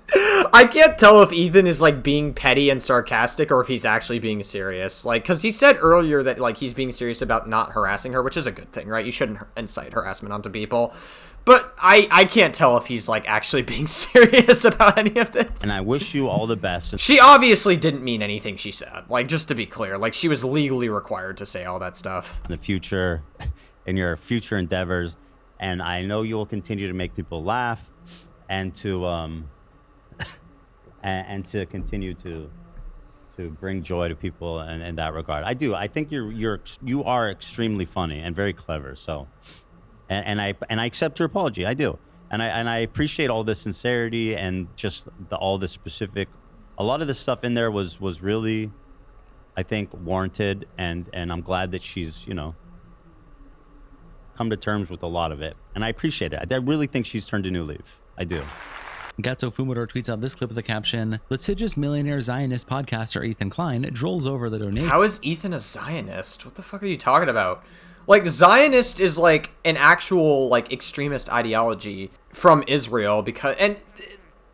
Speaker 1: I can't tell if Ethan is, like, being petty and sarcastic or if he's actually being serious. Like, because he said earlier that, like, he's being serious about not harassing her, which is a good thing, right? You shouldn't incite harassment onto people. But I can't tell if he's, like, actually being serious about any of this.
Speaker 7: And I wish you all the best.
Speaker 1: She obviously didn't mean anything she said. Like, just to be clear. Like, she was legally required to say all that stuff.
Speaker 7: In the future, in your future endeavors. And I know you will continue to make people laugh and to continue to bring joy to people in that regard. I do. I think you are extremely funny and very clever. So, and I accept your apology. I do. And I appreciate all the sincerity and just all the specific. A lot of the stuff in there was really, I think, warranted. And I'm glad that she's, you know, come to terms with a lot of it, and I appreciate it. I really think she's turned a new leaf. I do.
Speaker 2: Gatso Fumador tweets out this clip with the caption, litigious millionaire Zionist podcaster Ethan Klein drolls over the donation.
Speaker 1: How is Ethan a Zionist? What the fuck are you talking about? Like, Zionist is, like, an actual, like, extremist ideology from Israel because, and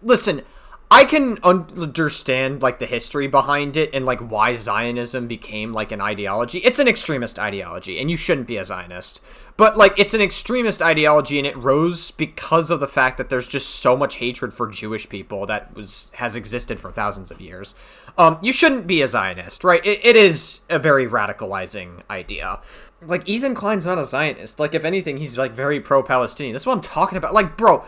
Speaker 1: listen, I can understand, like, the history behind it and, like, why Zionism became, like, an ideology. It's an extremist ideology, and you shouldn't be a Zionist. But, like, it's an extremist ideology, and it rose because of the fact that there's just so much hatred for Jewish people that has existed for thousands of years. You shouldn't be a Zionist, right? It is a very radicalizing idea. Like, Ethan Klein's not a Zionist. Like, if anything, he's, like, very pro-Palestinian. That's what I'm talking about. Like, bro,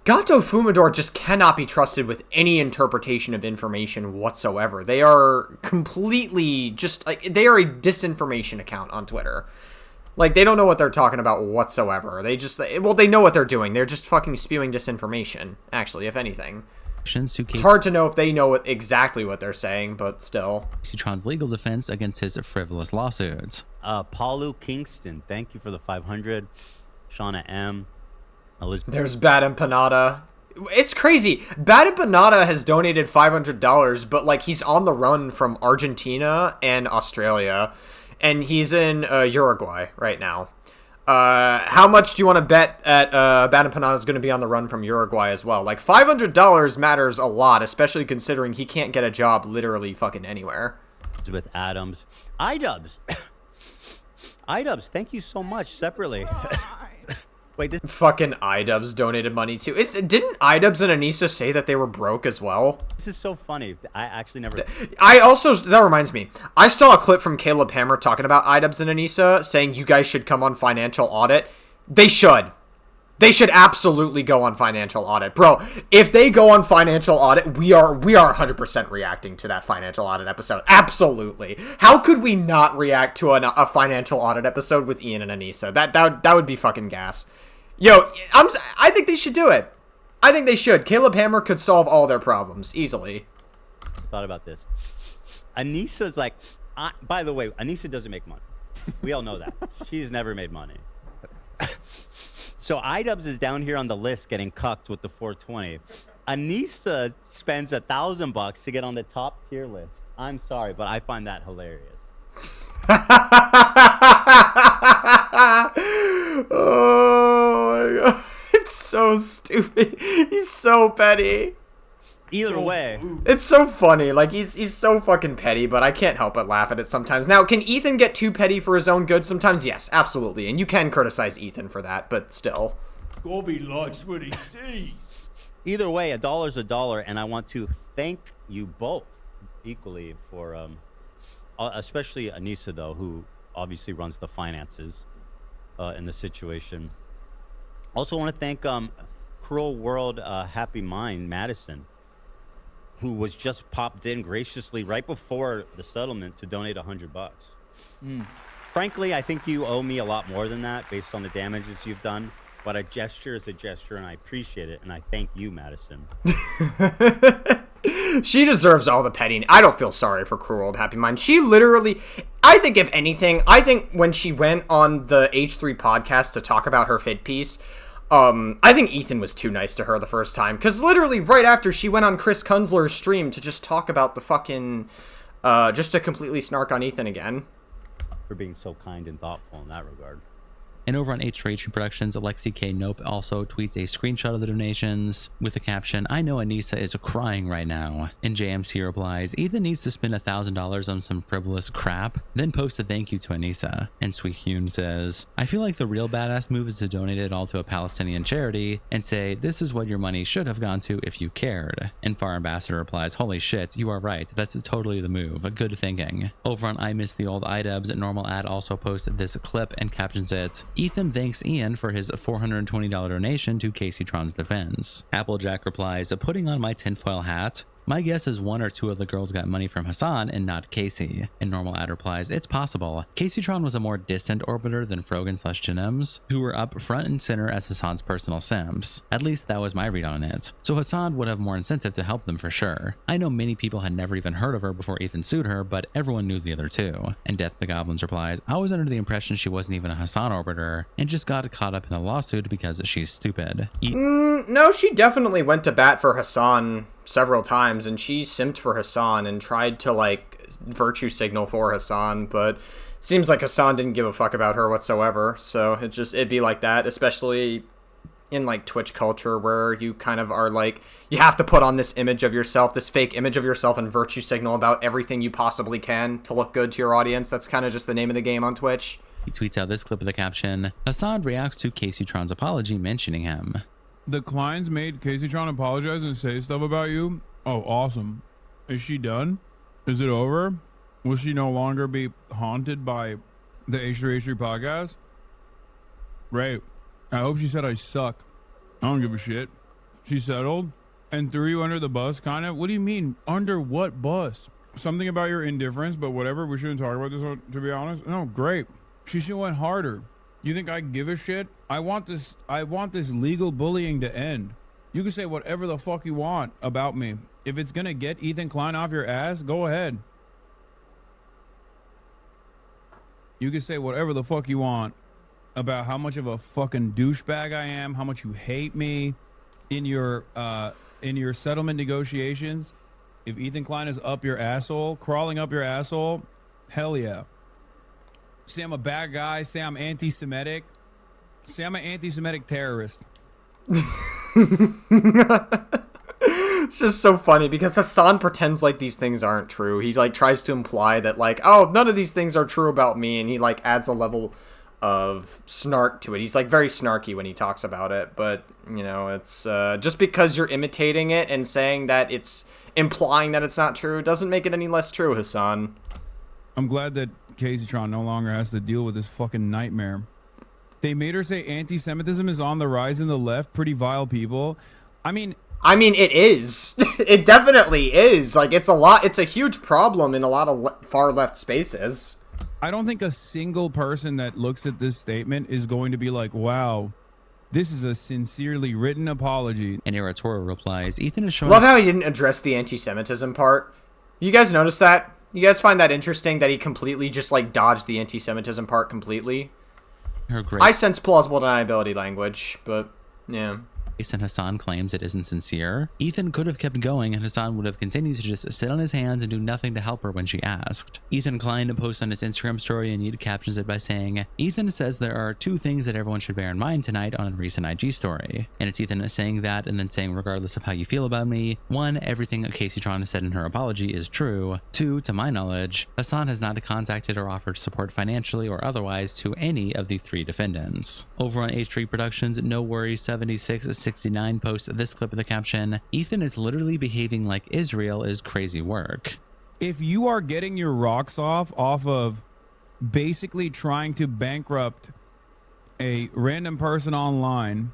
Speaker 1: Gato Fumador just cannot be trusted with any interpretation of information whatsoever. They are completely just, like, they are a disinformation account on Twitter. Like, they don't know what they're talking about whatsoever. They just, well, they know what they're doing. They're just fucking spewing disinformation, actually, if anything. It's hard to know if they know exactly what they're saying, but still.
Speaker 2: Kaceytron's legal defense against his frivolous lawsuits.
Speaker 7: Paulu Kingston, thank you for the 500. Shauna M. Elizabeth.
Speaker 1: There's Bad Empanada. It's crazy. Bad Empanada has donated $500, but, like, he's on the run from Argentina and Australia. And he's in Uruguay right now. How much do you want to bet at Bad Empanada is going to be on the run from Uruguay as well? Like, $500 matters a lot, especially considering he can't get a job literally fucking anywhere.
Speaker 7: Elizabeth Adams. iDubbbz. iDubbbz, thank you so much separately. Wait, this
Speaker 1: fucking iDubbbz donated money too. Didn't iDubbbz and Anissa say that they were broke as well?
Speaker 7: This is so funny. I actually never.
Speaker 1: That reminds me. I saw a clip from Caleb Hammer talking about iDubbbz and Anissa saying you guys should come on Financial Audit. They should. They should absolutely go on Financial Audit. Bro, if they go on Financial Audit, we are 100% reacting to that Financial Audit episode. Absolutely. How could we not react to a Financial Audit episode with Ian and Anissa? That would be fucking gas. Yo, I think they should do it. I think they should. Caleb Hammer could solve all their problems easily.
Speaker 7: Thought about this. Anissa's like, by the way, Anissa doesn't make money. We all know that. She's never made money. So iDubbbz is down here on the list getting cucked with the 420. Anissa spends $1,000 to get on the top tier list. I'm sorry, but I find that hilarious.
Speaker 1: Oh my god. It's so stupid. He's so petty.
Speaker 7: Either way.
Speaker 1: It's so funny. Like, he's so fucking petty, but I can't help but laugh at it sometimes. Now, can Ethan get too petty for his own good sometimes? Yes, absolutely. And you can criticize Ethan for that, but still.
Speaker 8: Gobi likes what he sees.
Speaker 7: Either way, a dollar's a dollar, and I want to thank you both equally for, especially Anissa, though, who obviously runs the finances in the situation. Also want to thank Cruel World Happy Mind Madison, who was just popped in graciously right before the settlement to donate $100. Frankly, I think you owe me a lot more than that based on the damages you've done. But a gesture is a gesture, and I appreciate it, and I thank you, Madison.
Speaker 1: She deserves all the petting. I don't feel sorry for Cruel Old Happy Mind. She literally, I think if anything, when she went on the H3 podcast to talk about her hit piece, I think Ethan was too nice to her the first time. Because literally right after she went on Chris Kunzler's stream to just talk about the fucking, just to completely snark on Ethan again.
Speaker 7: For being so kind and thoughtful in that regard.
Speaker 2: And over on H3H Productions, Alexi K. Nope also tweets a screenshot of the donations with the caption, "I know Anissa is crying right now." And JMC replies, "Ethan needs to spend $1,000 on some frivolous crap, then post a thank you to Anissa." And Sweet Hyun says, "I feel like the real badass move is to donate it all to a Palestinian charity and say, this is what your money should have gone to if you cared." And Far Ambassador replies, "Holy shit, you are right. That's totally the move. Good thinking." Over on I Miss the Old iDubbbz, Normal Ad also posted this clip and captions it, "Ethan thanks Ian for his $420 donation to Kaceytron's defense." Applejack replies, "Putting on my tinfoil hat. My guess is one or two of the girls got money from Hassan and not Casey." And Normal Ad replies, "It's possible. Kaceytron was a more distant orbiter than Frogan/Janims, who were up front and center as Hassan's personal simps. At least that was my read on it. So Hassan would have more incentive to help them for sure. I know many people had never even heard of her before Ethan sued her, but everyone knew the other two." And Death the Goblins replies, "I was under the impression she wasn't even a Hassan orbiter and just got caught up in a lawsuit because she's stupid."
Speaker 1: No, she definitely went to bat for Hassan several times, and she simped for Hassan and tried to, like, virtue signal for Hassan, but seems like Hassan didn't give a fuck about her whatsoever, so it'd be like that, especially in, like, Twitch culture, where you kind of are, like, you have to put on this image of yourself, this fake image of yourself, and virtue signal about everything you possibly can to look good to your audience. That's kind of just the name of the game on Twitch.
Speaker 2: He tweets out this clip with the caption, Hassan reacts to Kaceytron's apology mentioning him.
Speaker 4: The Kleins made Kaceytron apologize and say stuff about you? Oh, awesome. Is she done? Is it over? Will she no longer be haunted by the H3H3 podcast? Right. I hope she said I suck. I don't give a shit. She settled and threw you under the bus, kind of? What do you mean? Under what bus? Something about your indifference, but whatever. We shouldn't talk about this, to be honest. No, great. She should have went harder. You think I give a shit? I want this legal bullying to end. You can say whatever the fuck you want about me. If it's gonna get Ethan Klein off your ass, go ahead. You can say whatever the fuck you want about how much of a fucking douchebag I am, how much you hate me in your settlement negotiations. If Ethan Klein is up your asshole, crawling up your asshole, hell yeah. Say I'm a bad guy, say I'm anti-Semitic, say I'm an anti-Semitic terrorist.
Speaker 1: It's just so funny because Hassan pretends like these things aren't true. He like tries to imply that like, oh, none of these things are true about me, and he like adds a level of snark to it. He's like very snarky when he talks about it, but you know, it's just because you're imitating it and saying that it's implying that it's not true doesn't make it any less true, Hassan.
Speaker 4: I'm glad that Kaceytron no longer has to deal with this fucking nightmare. They made her say anti-Semitism is on the rise in the left. Pretty vile people. I mean,
Speaker 1: it is. It definitely is. Like, it's a huge problem in a lot of far left spaces.
Speaker 4: I don't think a single person that looks at this statement is going to be like, wow, this is a sincerely written apology.
Speaker 2: And Iratora replies, Ethan is showing...
Speaker 1: Love how he didn't address the anti-Semitism part. You guys notice that? You guys find that interesting that he completely just, like, dodged the anti-Semitism part completely? I sense plausible deniability language, but, yeah.
Speaker 2: And Hassan claims it isn't sincere. Ethan could have kept going and Hassan would have continued to just sit on his hands and do nothing to help her when she asked. Ethan Klein posts on his Instagram story and he captions it by saying, Ethan says there are two things that everyone should bear in mind tonight on a recent IG story. And it's Ethan saying that and then saying, regardless of how you feel about me, 1, everything Kaceytron said in her apology is true. 2, to my knowledge, Hassan has not contacted or offered support financially or otherwise to any of the 3 defendants. Over on H3 Productions, No Worries 7669 posts this clip with the caption, Ethan is literally behaving like Israel is crazy work.
Speaker 4: If you are getting your rocks off of basically trying to bankrupt a random person online,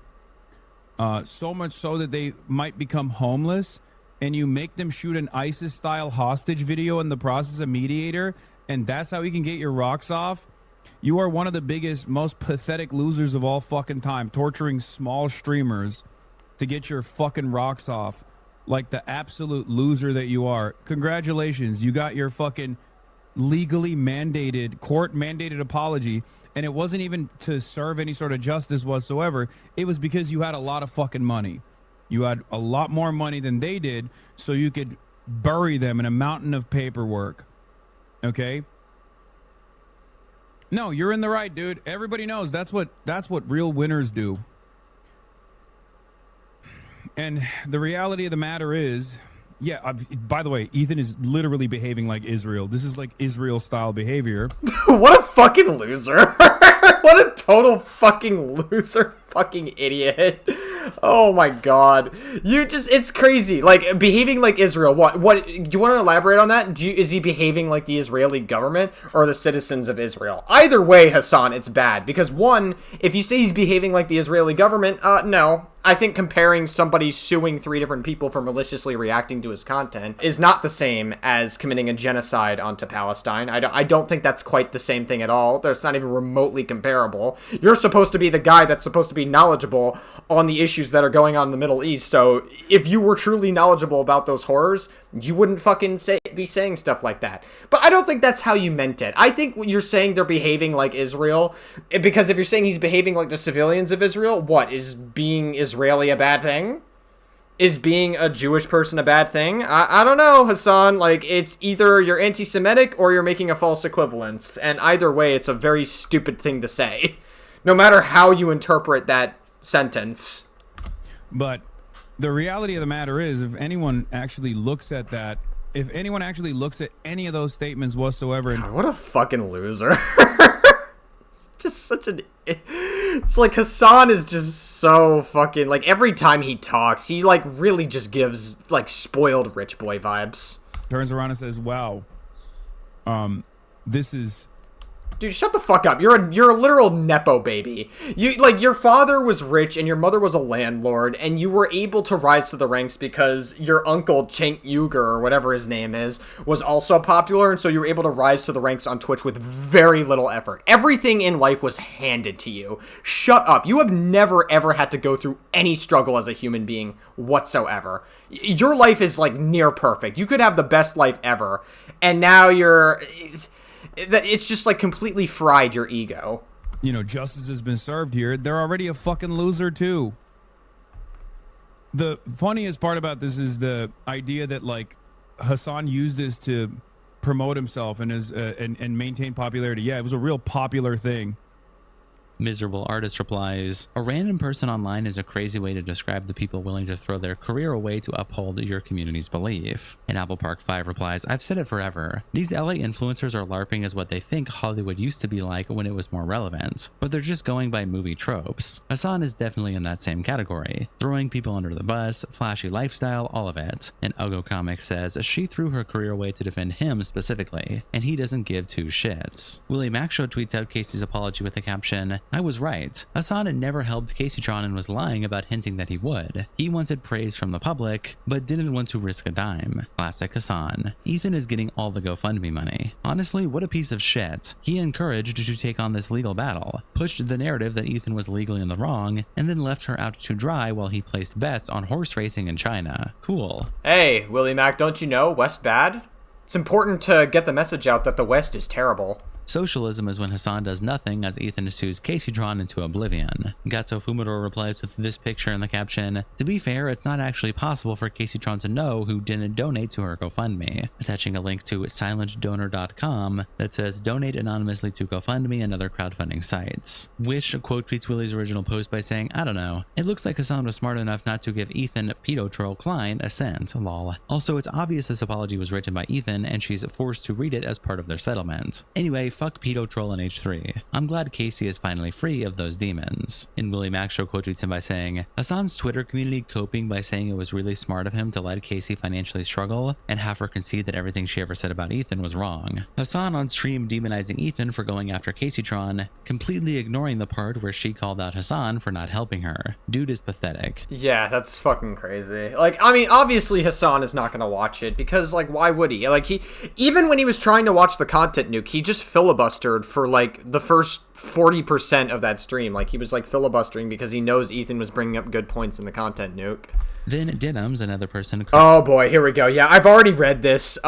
Speaker 4: so much so that they might become homeless, and you make them shoot an ISIS-style hostage video in the process of mediator, and that's how you can get your rocks off, you are one of the biggest, most pathetic losers of all fucking time, torturing small streamers to get your fucking rocks off like the absolute loser that you are. Congratulations, you got your fucking legally mandated, court-mandated apology, and it wasn't even to serve any sort of justice whatsoever. It was because you had a lot of fucking money. You had a lot more money than they did, so you could bury them in a mountain of paperwork. Okay? No, you're in the right, dude. Everybody knows that's what real winners do. And the reality of the matter is, yeah, by the way, Ethan is literally behaving like Israel. This is like Israel-style behavior.
Speaker 1: What a fucking loser. What a total fucking loser, fucking idiot. Oh my god. It's crazy. Like, behaving like Israel. What, do you want to elaborate on that? Is he behaving like the Israeli government or the citizens of Israel? Either way, Hassan, it's bad. Because 1, if you say he's behaving like the Israeli government, no. I think comparing somebody suing 3 different people for maliciously reacting to his content is not the same as committing a genocide onto Palestine. I don't think that's quite the same thing at all. It's not even remotely comparable. You're supposed to be the guy that's supposed to be knowledgeable on the issues that are going on in the Middle East, so if you were truly knowledgeable about those horrors, you wouldn't fucking be saying stuff like that. But I don't think that's how you meant it. I think when you're saying they're behaving like Israel, because if you're saying he's behaving like the civilians of Israel, what, is being Israeli a bad thing? Is being a Jewish person a bad thing? I don't know, Hassan. Like, it's either you're anti-Semitic or you're making a false equivalence. And either way, it's a very stupid thing to say. No matter how you interpret that sentence.
Speaker 4: But the reality of the matter is, if anyone actually looks at that, if anyone actually looks at any of those statements whatsoever...
Speaker 1: God, what a fucking loser. just such an... It's like Hassan is just so fucking... Like, every time he talks, he, like, really just gives, like, spoiled rich boy vibes.
Speaker 4: Turns around and says, wow, this is...
Speaker 1: Dude, shut the fuck up. You're a literal Nepo baby. Your father was rich and your mother was a landlord, and you were able to rise to the ranks because your uncle, Cenk Uygur, or whatever his name is, was also popular, and so you were able to rise to the ranks on Twitch with very little effort. Everything in life was handed to you. Shut up. You have never, ever had to go through any struggle as a human being whatsoever. Your life is, like, near perfect. You could have the best life ever, and now you're... It's just, like, completely fried your ego.
Speaker 4: You know, justice has been served here. They're already a fucking loser, too. The funniest part about this is the idea that, like, Hassan used this to promote himself and and maintain popularity. Yeah, it was a real popular thing.
Speaker 2: Miserable Artist replies, a random person online is a crazy way to describe the people willing to throw their career away to uphold your community's belief. And Apple Park 5 replies, I've said it forever. These LA influencers are LARPing as what they think Hollywood used to be like when it was more relevant, but they're just going by movie tropes. Hassan is definitely in that same category. Throwing people under the bus, flashy lifestyle, all of it. And Ugo Comics says she threw her career away to defend him specifically, and he doesn't give two shits. Willie Macshow tweets out Casey's apology with the caption, I was right. Hassan had never helped Kaceytron and was lying about hinting that he would. He wanted praise from the public, but didn't want to risk a dime. Classic Hassan. Ethan is getting all the GoFundMe money. Honestly, what a piece of shit. He encouraged to take on this legal battle, pushed the narrative that Ethan was legally in the wrong, and then left her out to dry while he placed bets on horse racing in China. Cool.
Speaker 1: Hey, Willie Mac, don't you know West bad? It's important to get the message out that the West is terrible.
Speaker 2: Socialism is when Hassan does nothing as Ethan soos Kaceytron into oblivion. Gato Fumador replies with this picture in the caption, to be fair, it's not actually possible for Kaceytron to know who didn't donate to her GoFundMe, attaching a link to silentdonor.com that says donate anonymously to GoFundMe and other crowdfunding sites. Wish quote tweets Willie's original post by saying, I don't know, it looks like Hassan was smart enough not to give Ethan pedo troll Klein a cent, lol. Also, it's obvious this apology was written by Ethan and she's forced to read it as part of their settlement. Anyway, fuck pedo troll in H3. I'm glad Casey is finally free of those demons. And Willie Macshow quote tweets him by saying, Hassan's Twitter community coping by saying it was really smart of him to let Casey financially struggle and have her concede that everything she ever said about Ethan was wrong. Hassan on stream demonizing Ethan for going after Kaceytron, completely ignoring the part where she called out Hassan for not helping her. Dude is pathetic.
Speaker 1: Yeah, that's fucking crazy. Like, I mean, obviously Hassan is not gonna watch it because, like, why would he? Like, even when he was trying to watch the content nuke, he just filibustered for, like, the first 40% of that stream. Like, he was, like, filibustering because he knows Ethan was bringing up good points in the content nuke.
Speaker 2: Then Denims, another person...
Speaker 1: Oh boy, here we go. Yeah, I've already read this.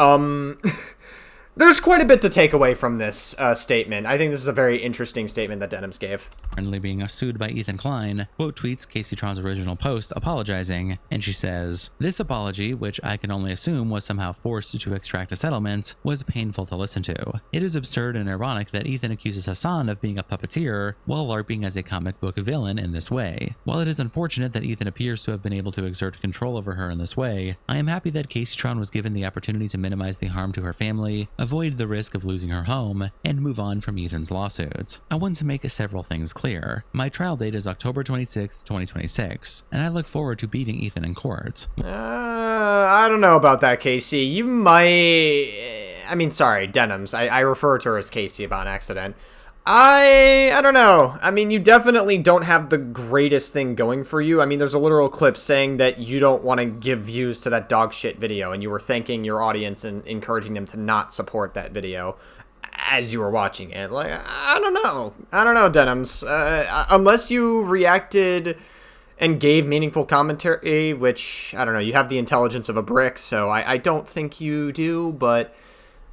Speaker 1: There's quite a bit to take away from this statement. I think this is a very interesting statement that Denims gave.
Speaker 2: Currently being sued by Ethan Klein, quote tweets Kaceytron's original post apologizing, and she says, this apology, which I can only assume was somehow forced to extract a settlement, was painful to listen to. It is absurd and ironic that Ethan accuses Hassan of being a puppeteer while LARPing as a comic book villain in this way. While it is unfortunate that Ethan appears to have been able to exert control over her in this way, I am happy that Kaceytron was given the opportunity to minimize the harm to her family, avoid the risk of losing her home, and move on from Ethan's lawsuit. I want to make several things clear. My trial date is October 26th, 2026, and I look forward to beating Ethan in court.
Speaker 1: I don't know about that, Casey. You might... I mean, sorry, Denims. I refer to her as Casey about accident. I don't know. I mean, you definitely don't have the greatest thing going for you. I mean, there's a literal clip saying that you don't want to give views to that dog shit video, and you were thanking your audience and encouraging them to not support that video as you were watching it. Like, I don't know. I don't know, Denims. Unless you reacted and gave meaningful commentary, which, I don't know, you have the intelligence of a brick, so I don't think you do, but,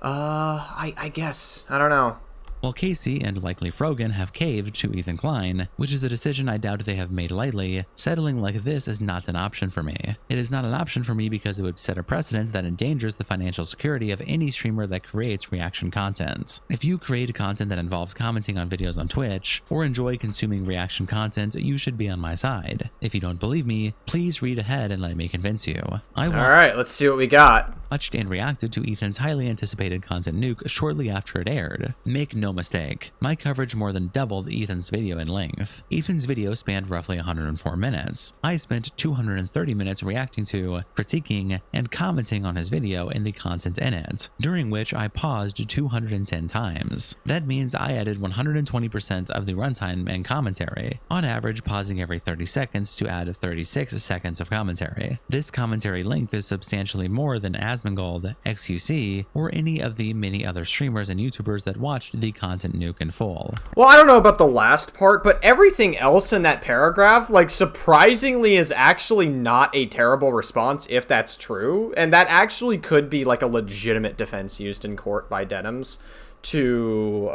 Speaker 1: I guess. I don't know.
Speaker 2: While Casey and likely Frogan have caved to Ethan Klein, which is a decision I doubt they have made lightly, settling like this is not an option for me. It is not an option for me because it would set a precedent that endangers the financial security of any streamer that creates reaction content. If you create content that involves commenting on videos on Twitch, or enjoy consuming reaction content, you should be on my side. If you don't believe me, please read ahead and let me convince you.
Speaker 1: Alright, let's see what we got.
Speaker 2: watched and reacted to Ethan's highly anticipated content nuke shortly after it aired. Make no mistake, my coverage more than doubled Ethan's video in length. Ethan's video spanned roughly 104 minutes. I spent 230 minutes reacting to, critiquing, and commenting on his video and the content in it, during which I paused 210 times. That means I added 120% of the runtime and commentary, on average pausing every 30 seconds to add 36 seconds of commentary. This commentary length is substantially more than Asmongold, XQC, or any of the many other streamers and YouTubers that watched the content nuke in full.
Speaker 1: Well, I don't know about the last part, but everything else in that paragraph, like, surprisingly is actually not a terrible response if that's true, and that actually could be, like, a legitimate defense used in court by Denims to,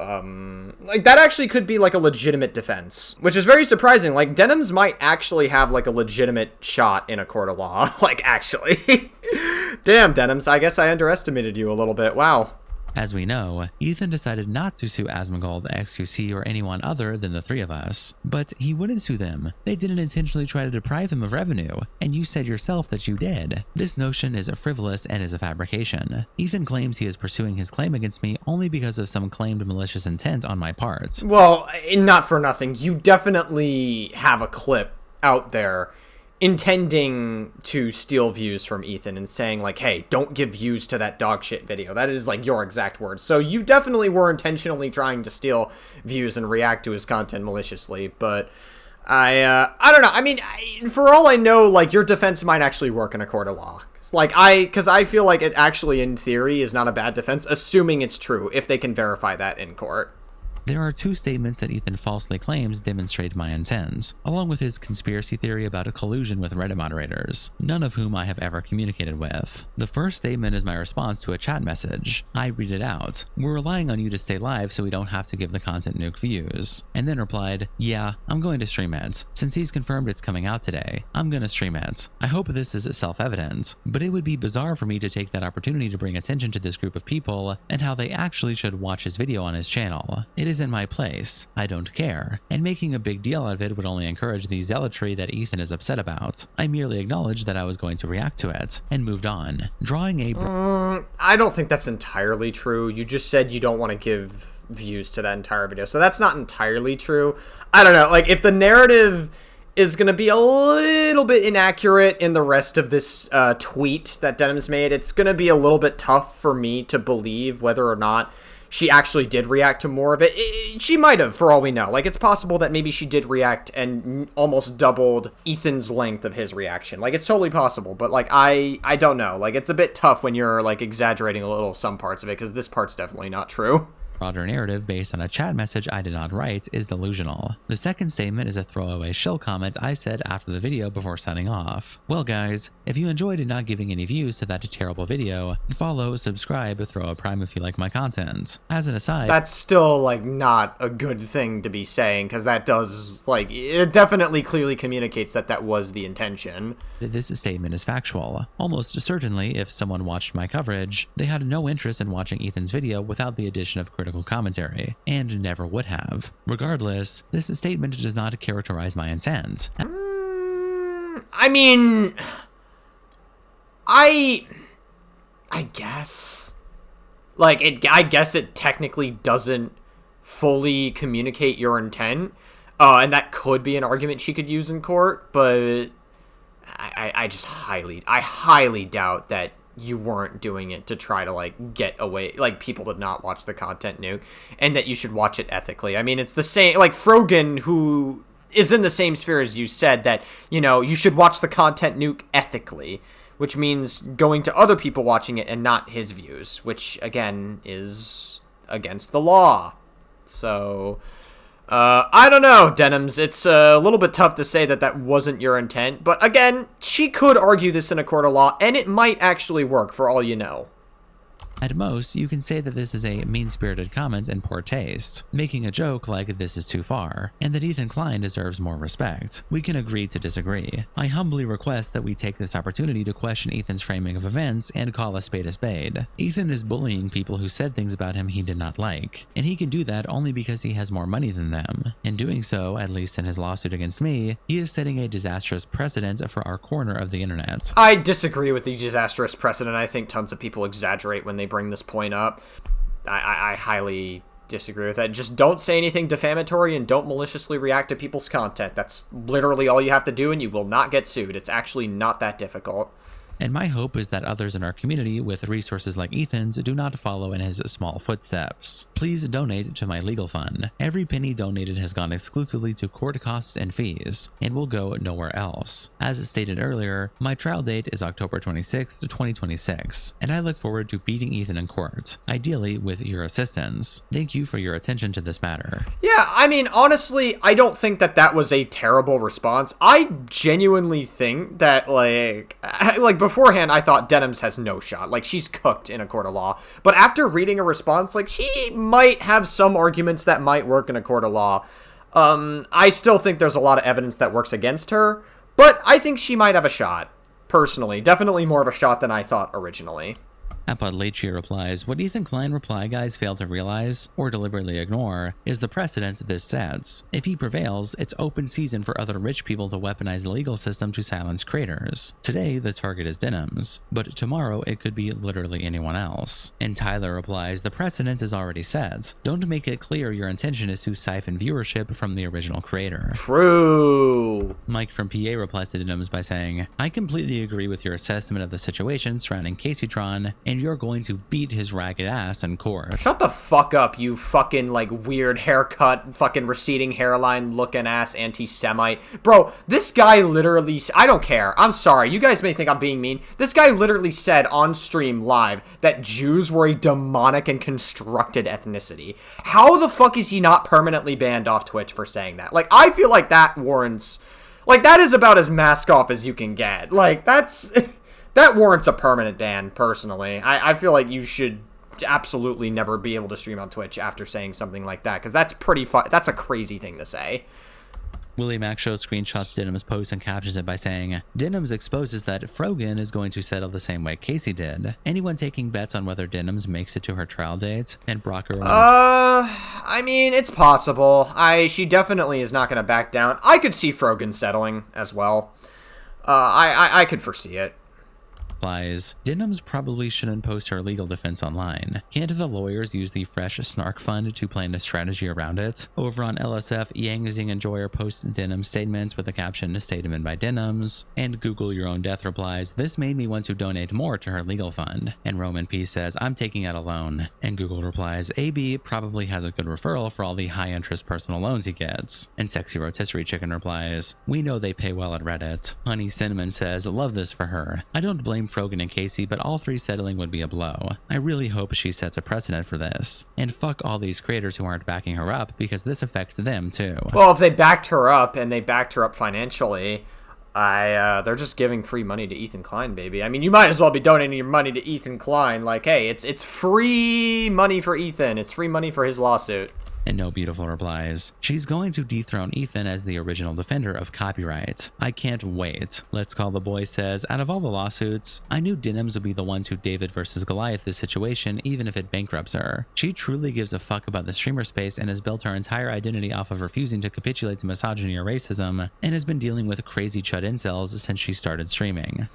Speaker 1: like, that actually could be, like, a legitimate defense, which is very surprising. Like, Denims might actually have, like, a legitimate shot in a court of law, like, actually. Damn, Denims, I guess I underestimated you a little bit. Wow.
Speaker 2: As we know, Ethan decided not to sue Asmongold, XQC, or anyone other than the three of us. But he wouldn't sue them. They didn't intentionally try to deprive him of revenue, and you said yourself that you did. This notion is frivolous and is a fabrication. Ethan claims he is pursuing his claim against me only because of some claimed malicious intent on my part.
Speaker 1: Well, not for nothing. You definitely have a clip out there intending to steal views from Ethan and saying, like, hey, don't give views to that dog shit video. That is, like, your exact words. So you definitely were intentionally trying to steal views and react to his content maliciously, but I don't know. I mean, for all I know, like, your defense might actually work in a court of law. Because I feel like it actually, in theory, is not a bad defense, assuming it's true, if they can verify that in court.
Speaker 2: There are two statements that Ethan falsely claims demonstrate my intent, along with his conspiracy theory about a collusion with Reddit moderators, none of whom I have ever communicated with. The first statement is my response to a chat message. I read it out. We're relying on you to stay live so we don't have to give the content nuke views. And then replied, yeah, I'm going to stream it. Since he's confirmed it's coming out today, I'm gonna stream it. I hope this is self-evident, but it would be bizarre for me to take that opportunity to bring attention to this group of people and how they actually should watch his video on his channel. It is in my place. I don't care. And making a big deal out of it would only encourage the zealotry that Ethan is upset about. I merely acknowledged that I was going to react to it and moved on. Drawing a
Speaker 1: I don't think that's entirely true. You just said you don't want to give views to that entire video, so that's not entirely true. I don't know, like, if the narrative is going to be a little bit inaccurate in the rest of this tweet that Denim's made, it's going to be a little bit tough for me to believe whether or not she actually did react to more of it. She might have, for all we know. Like, it's possible that maybe she did react and almost doubled Ethan's length of his reaction. Like, it's totally possible, but, like, I don't know. Like, it's a bit tough when you're, like, exaggerating a little some parts of it, because this part's definitely not true.
Speaker 2: broader narrative based on a chat message I did not write is delusional. The second statement is a throwaway shill comment I said after the video before signing off. Well guys, if you enjoyed not giving any views to that terrible video, follow, subscribe, throw a prime if you like my content. As an aside,
Speaker 1: that's still like not a good thing to be saying, because that does, like, it definitely clearly communicates that that was the intention.
Speaker 2: This statement is factual. Almost certainly, if someone watched my coverage, they had no interest in watching Ethan's video without the addition of critical commentary, and never would have. Regardless, this statement does not characterize my intent.
Speaker 1: I mean, I guess, like, I guess it technically doesn't fully communicate your intent, and that could be an argument she could use in court, but I just highly doubt that you weren't doing it to try to, like, get away, like, people to not watch the content nuke, and that you should watch it ethically. I mean, it's the same, like, Frogan, who is in the same sphere as you, said that, you know, you should watch the content nuke ethically, which means going to other people watching it and not his views, which, again, is against the law. So, I don't know, Denims. It's a little bit tough to say that that wasn't your intent, but again, she could argue this in a court of law, and it might actually work for all you know.
Speaker 2: At most, you can say that this is a mean-spirited comment and poor taste, making a joke like this is too far, and that Ethan Klein deserves more respect. We can agree to disagree. I humbly request that we take this opportunity to question Ethan's framing of events and call a spade a spade. Ethan is bullying people who said things about him he did not like, and he can do that only because he has more money than them. In doing so, at least in his lawsuit against me, he is setting a disastrous precedent for our corner of the internet.
Speaker 1: I disagree with the disastrous precedent. I think tons of people exaggerate when they bring this point up. I highly disagree with that. Just don't say anything defamatory and don't maliciously react to people's content. That's literally all you have to do and you will not get sued. It's actually not that difficult.
Speaker 2: And my hope is that others in our community with resources like Ethan's do not follow in his small footsteps. Please donate to my legal fund. Every penny donated has gone exclusively to court costs and fees, and will go nowhere else. As stated earlier, my trial date is October 26th, 2026, and I look forward to beating Ethan in court, ideally with your assistance. Thank you for your attention to this matter.
Speaker 1: Yeah, I mean, honestly, I don't think that that was a terrible response. I genuinely think that, like beforehand, I thought Denims has no shot. Like, she's cooked in a court of law. But after reading a response, like, she might have some arguments that might work in a court of law. I still think there's a lot of evidence that works against her, but I think she might have a shot, personally. Definitely more of a shot than I thought originally.
Speaker 2: Apodlechi replies, what Ethan Klein reply guys fail to realize, or deliberately ignore, is the precedent this sets. If he prevails, it's open season for other rich people to weaponize the legal system to silence creators. Today, the target is Denims, but tomorrow it could be literally anyone else. And Tyler replies, the precedent is already set. Don't make it clear your intention is to siphon viewership from the original creator.
Speaker 1: True.
Speaker 2: Mike from PA replies to Denims by saying, I completely agree with your assessment of the situation surrounding Kaceytron, and you're going to beat his ragged ass in court.
Speaker 1: Shut the fuck up, you fucking, like, weird haircut, fucking receding hairline looking ass anti-Semite. Bro, this guy literally, I don't care. I'm sorry. You guys may think I'm being mean. This guy literally said on stream live that Jews were a demonic and constructed ethnicity. How the fuck is he not permanently banned off Twitch for saying that? Like, I feel like that warrants, like, that is about as mask off as you can get. Like, that's... That warrants a permanent ban, personally. I feel like you should absolutely never be able to stream on Twitch after saying something like that, because that's that's a crazy thing to say.
Speaker 2: Willie Mac shows screenshots Denim's post and captions it by saying, Denims exposes that Frogan is going to settle the same way Casey did. Anyone taking bets on whether Denims makes it to her trial date? And Brocker...
Speaker 1: I mean, it's possible. She definitely is not going to back down. I could see Frogan settling as well. I could foresee it.
Speaker 2: Denims probably shouldn't post her legal defense online. Can't the lawyers use the fresh snark fund to plan a strategy around it? Over on LSF, Yang Xing Enjoyer posts Denims statements with the caption statement by Denims, and Google Your Own Death replies, this made me want to donate more to her legal fund. And Roman P says, I'm taking out a loan. And Google replies, AB probably has a good referral for all the high interest personal loans he gets. And Sexy Rotisserie Chicken replies, we know they pay well at Reddit. Honey Cinnamon says, love this for her. I don't blame Frogan and Casey, but all three settling would be a blow. I really hope she sets a precedent for this. And fuck all these creators who aren't backing her up, because this affects them too.
Speaker 1: Well, if they backed her up and they backed her up financially, they're just giving free money to Ethan Klein, baby. I mean, you might as well be donating your money to Ethan Klein. Like, hey, it's free money for Ethan. It's free money for his lawsuit.
Speaker 2: And No Beautiful replies, she's going to dethrone Ethan as the original defender of copyright. I can't wait. Let's Call the Boy says, out of all the lawsuits, I knew Denims would be the one to David versus Goliath this situation, even if it bankrupts her. She truly gives a fuck about the streamer space and has built her entire identity off of refusing to capitulate to misogyny or racism, and has been dealing with crazy chud incels since she started streaming.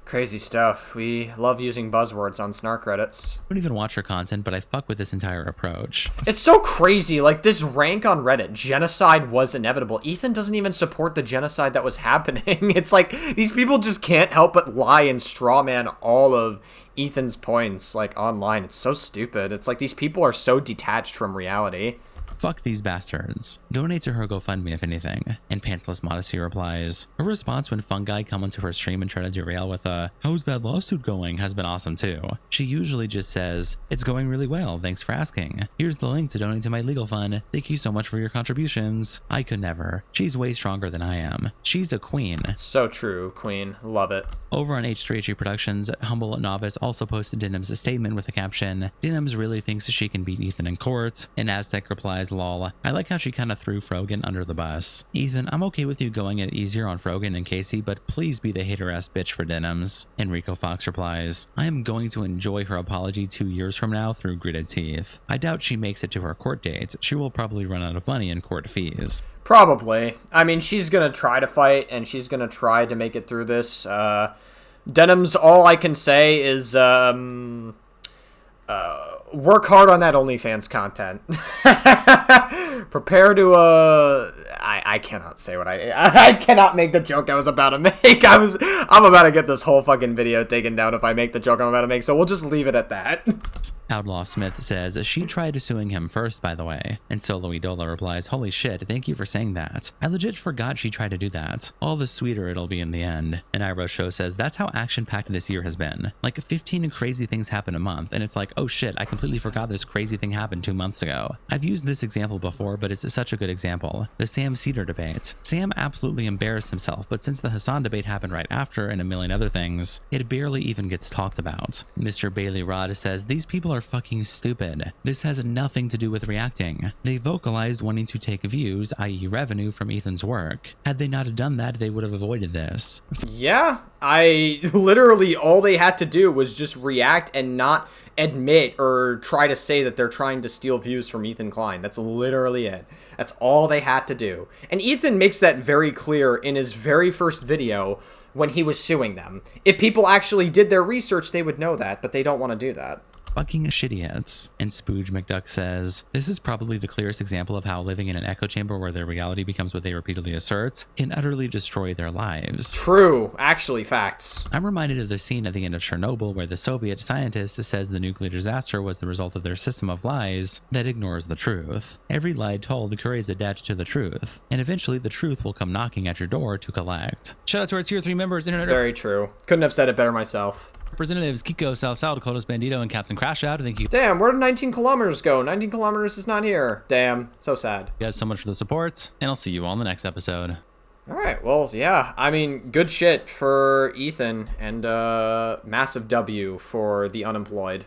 Speaker 1: Crazy stuff. We love using buzzwords on snark Reddits.
Speaker 2: I don't even watch her content, but I fuck with this entire approach.
Speaker 1: It's so crazy. Like, this rank on Reddit, genocide was inevitable. Ethan doesn't even support the genocide that was happening. It's like, these people just can't help but lie and strawman all of Ethan's points, like, online. It's so stupid. It's like these people are so detached from reality.
Speaker 2: Fuck these bastards. Donate to her GoFundMe if anything. And Pantsless Modesty replies, her response when Fungi come onto her stream and try to derail with a, how's that lawsuit going, has been awesome too. She usually just says, it's going really well, thanks for asking. Here's the link to donate to my legal fund. Thank you so much for your contributions. I could never. She's way stronger than I am. She's a queen.
Speaker 1: So true, Queen. Love it.
Speaker 2: Over on H3H Productions, Humble Novice also posted Denim's statement with the caption, Denims really thinks she can beat Ethan in court. And Aztec replies, lol, I like how she kinda threw Frogan under the bus. Ethan, I'm okay with you going it easier on Frogan and Casey, but please be the hater-ass bitch for Denims. Enrico Fox replies, I am going to enjoy her apology 2 years from now through gritted teeth. I doubt she makes it to her court date. She will probably run out of money in court fees.
Speaker 1: Probably. I mean, she's gonna try to fight, and she's gonna try to make it through this. Denims, all I can say is, work hard on that OnlyFans content. Prepare to, I cannot say what I cannot make the joke I was about to make. I'm about to get this whole fucking video taken down if I make the joke I'm about to make, so we'll just leave it at that.
Speaker 2: Outlaw Smith says, she tried suing him first, by the way. And Solo Idola replies, holy shit, thank you for saying that. I legit forgot she tried to do that. All the sweeter it'll be in the end. And Iro Show says, that's how action-packed this year has been. Like 15 crazy things happen a month, and it's like, oh shit, I completely forgot this crazy thing happened 2 months ago. I've used this example before, but it's such a good example. The Sam Cedar debate. Sam absolutely embarrassed himself, but since the Hassan debate happened right after and a million other things, it barely even gets talked about. Mr. Bailey Rod says, these people are fucking stupid. This has nothing to do with reacting. They vocalized wanting to take views, i.e. revenue, from Ethan's work. Had they not done that, they would have avoided this.
Speaker 1: Yeah, literally all they had to do was just react and not admit or try to say that they're trying to steal views from Ethan Klein. That's literally it. That's all they had to do. And Ethan makes that very clear in his very first video when he was suing them. If people actually did their research, they would know that, but they don't want to do that.
Speaker 2: Fucking shitty-heads. And Spooge McDuck says, this is probably the clearest example of how living in an echo chamber where their reality becomes what they repeatedly assert can utterly destroy their lives.
Speaker 1: True. Actually, facts.
Speaker 2: I'm reminded of the scene at the end of Chernobyl where the Soviet scientist says the nuclear disaster was the result of their system of lies that ignores the truth. Every lie told creates a debt to the truth, and eventually the truth will come knocking at your door to collect. Shout out to our tier 3 members, Internet
Speaker 1: Very true. Couldn't have said it better myself.
Speaker 2: Representatives Kiko, South Dakota's Bandito, and Captain Crash Out. Thank you
Speaker 1: Damn, where did 19 kilometers go? 19 kilometers is not here. Damn, so sad.
Speaker 2: guys so much for the support, and I'll see you all in the next episode.
Speaker 1: Alright, well, yeah. I mean, good shit for Ethan, and massive W for the unemployed.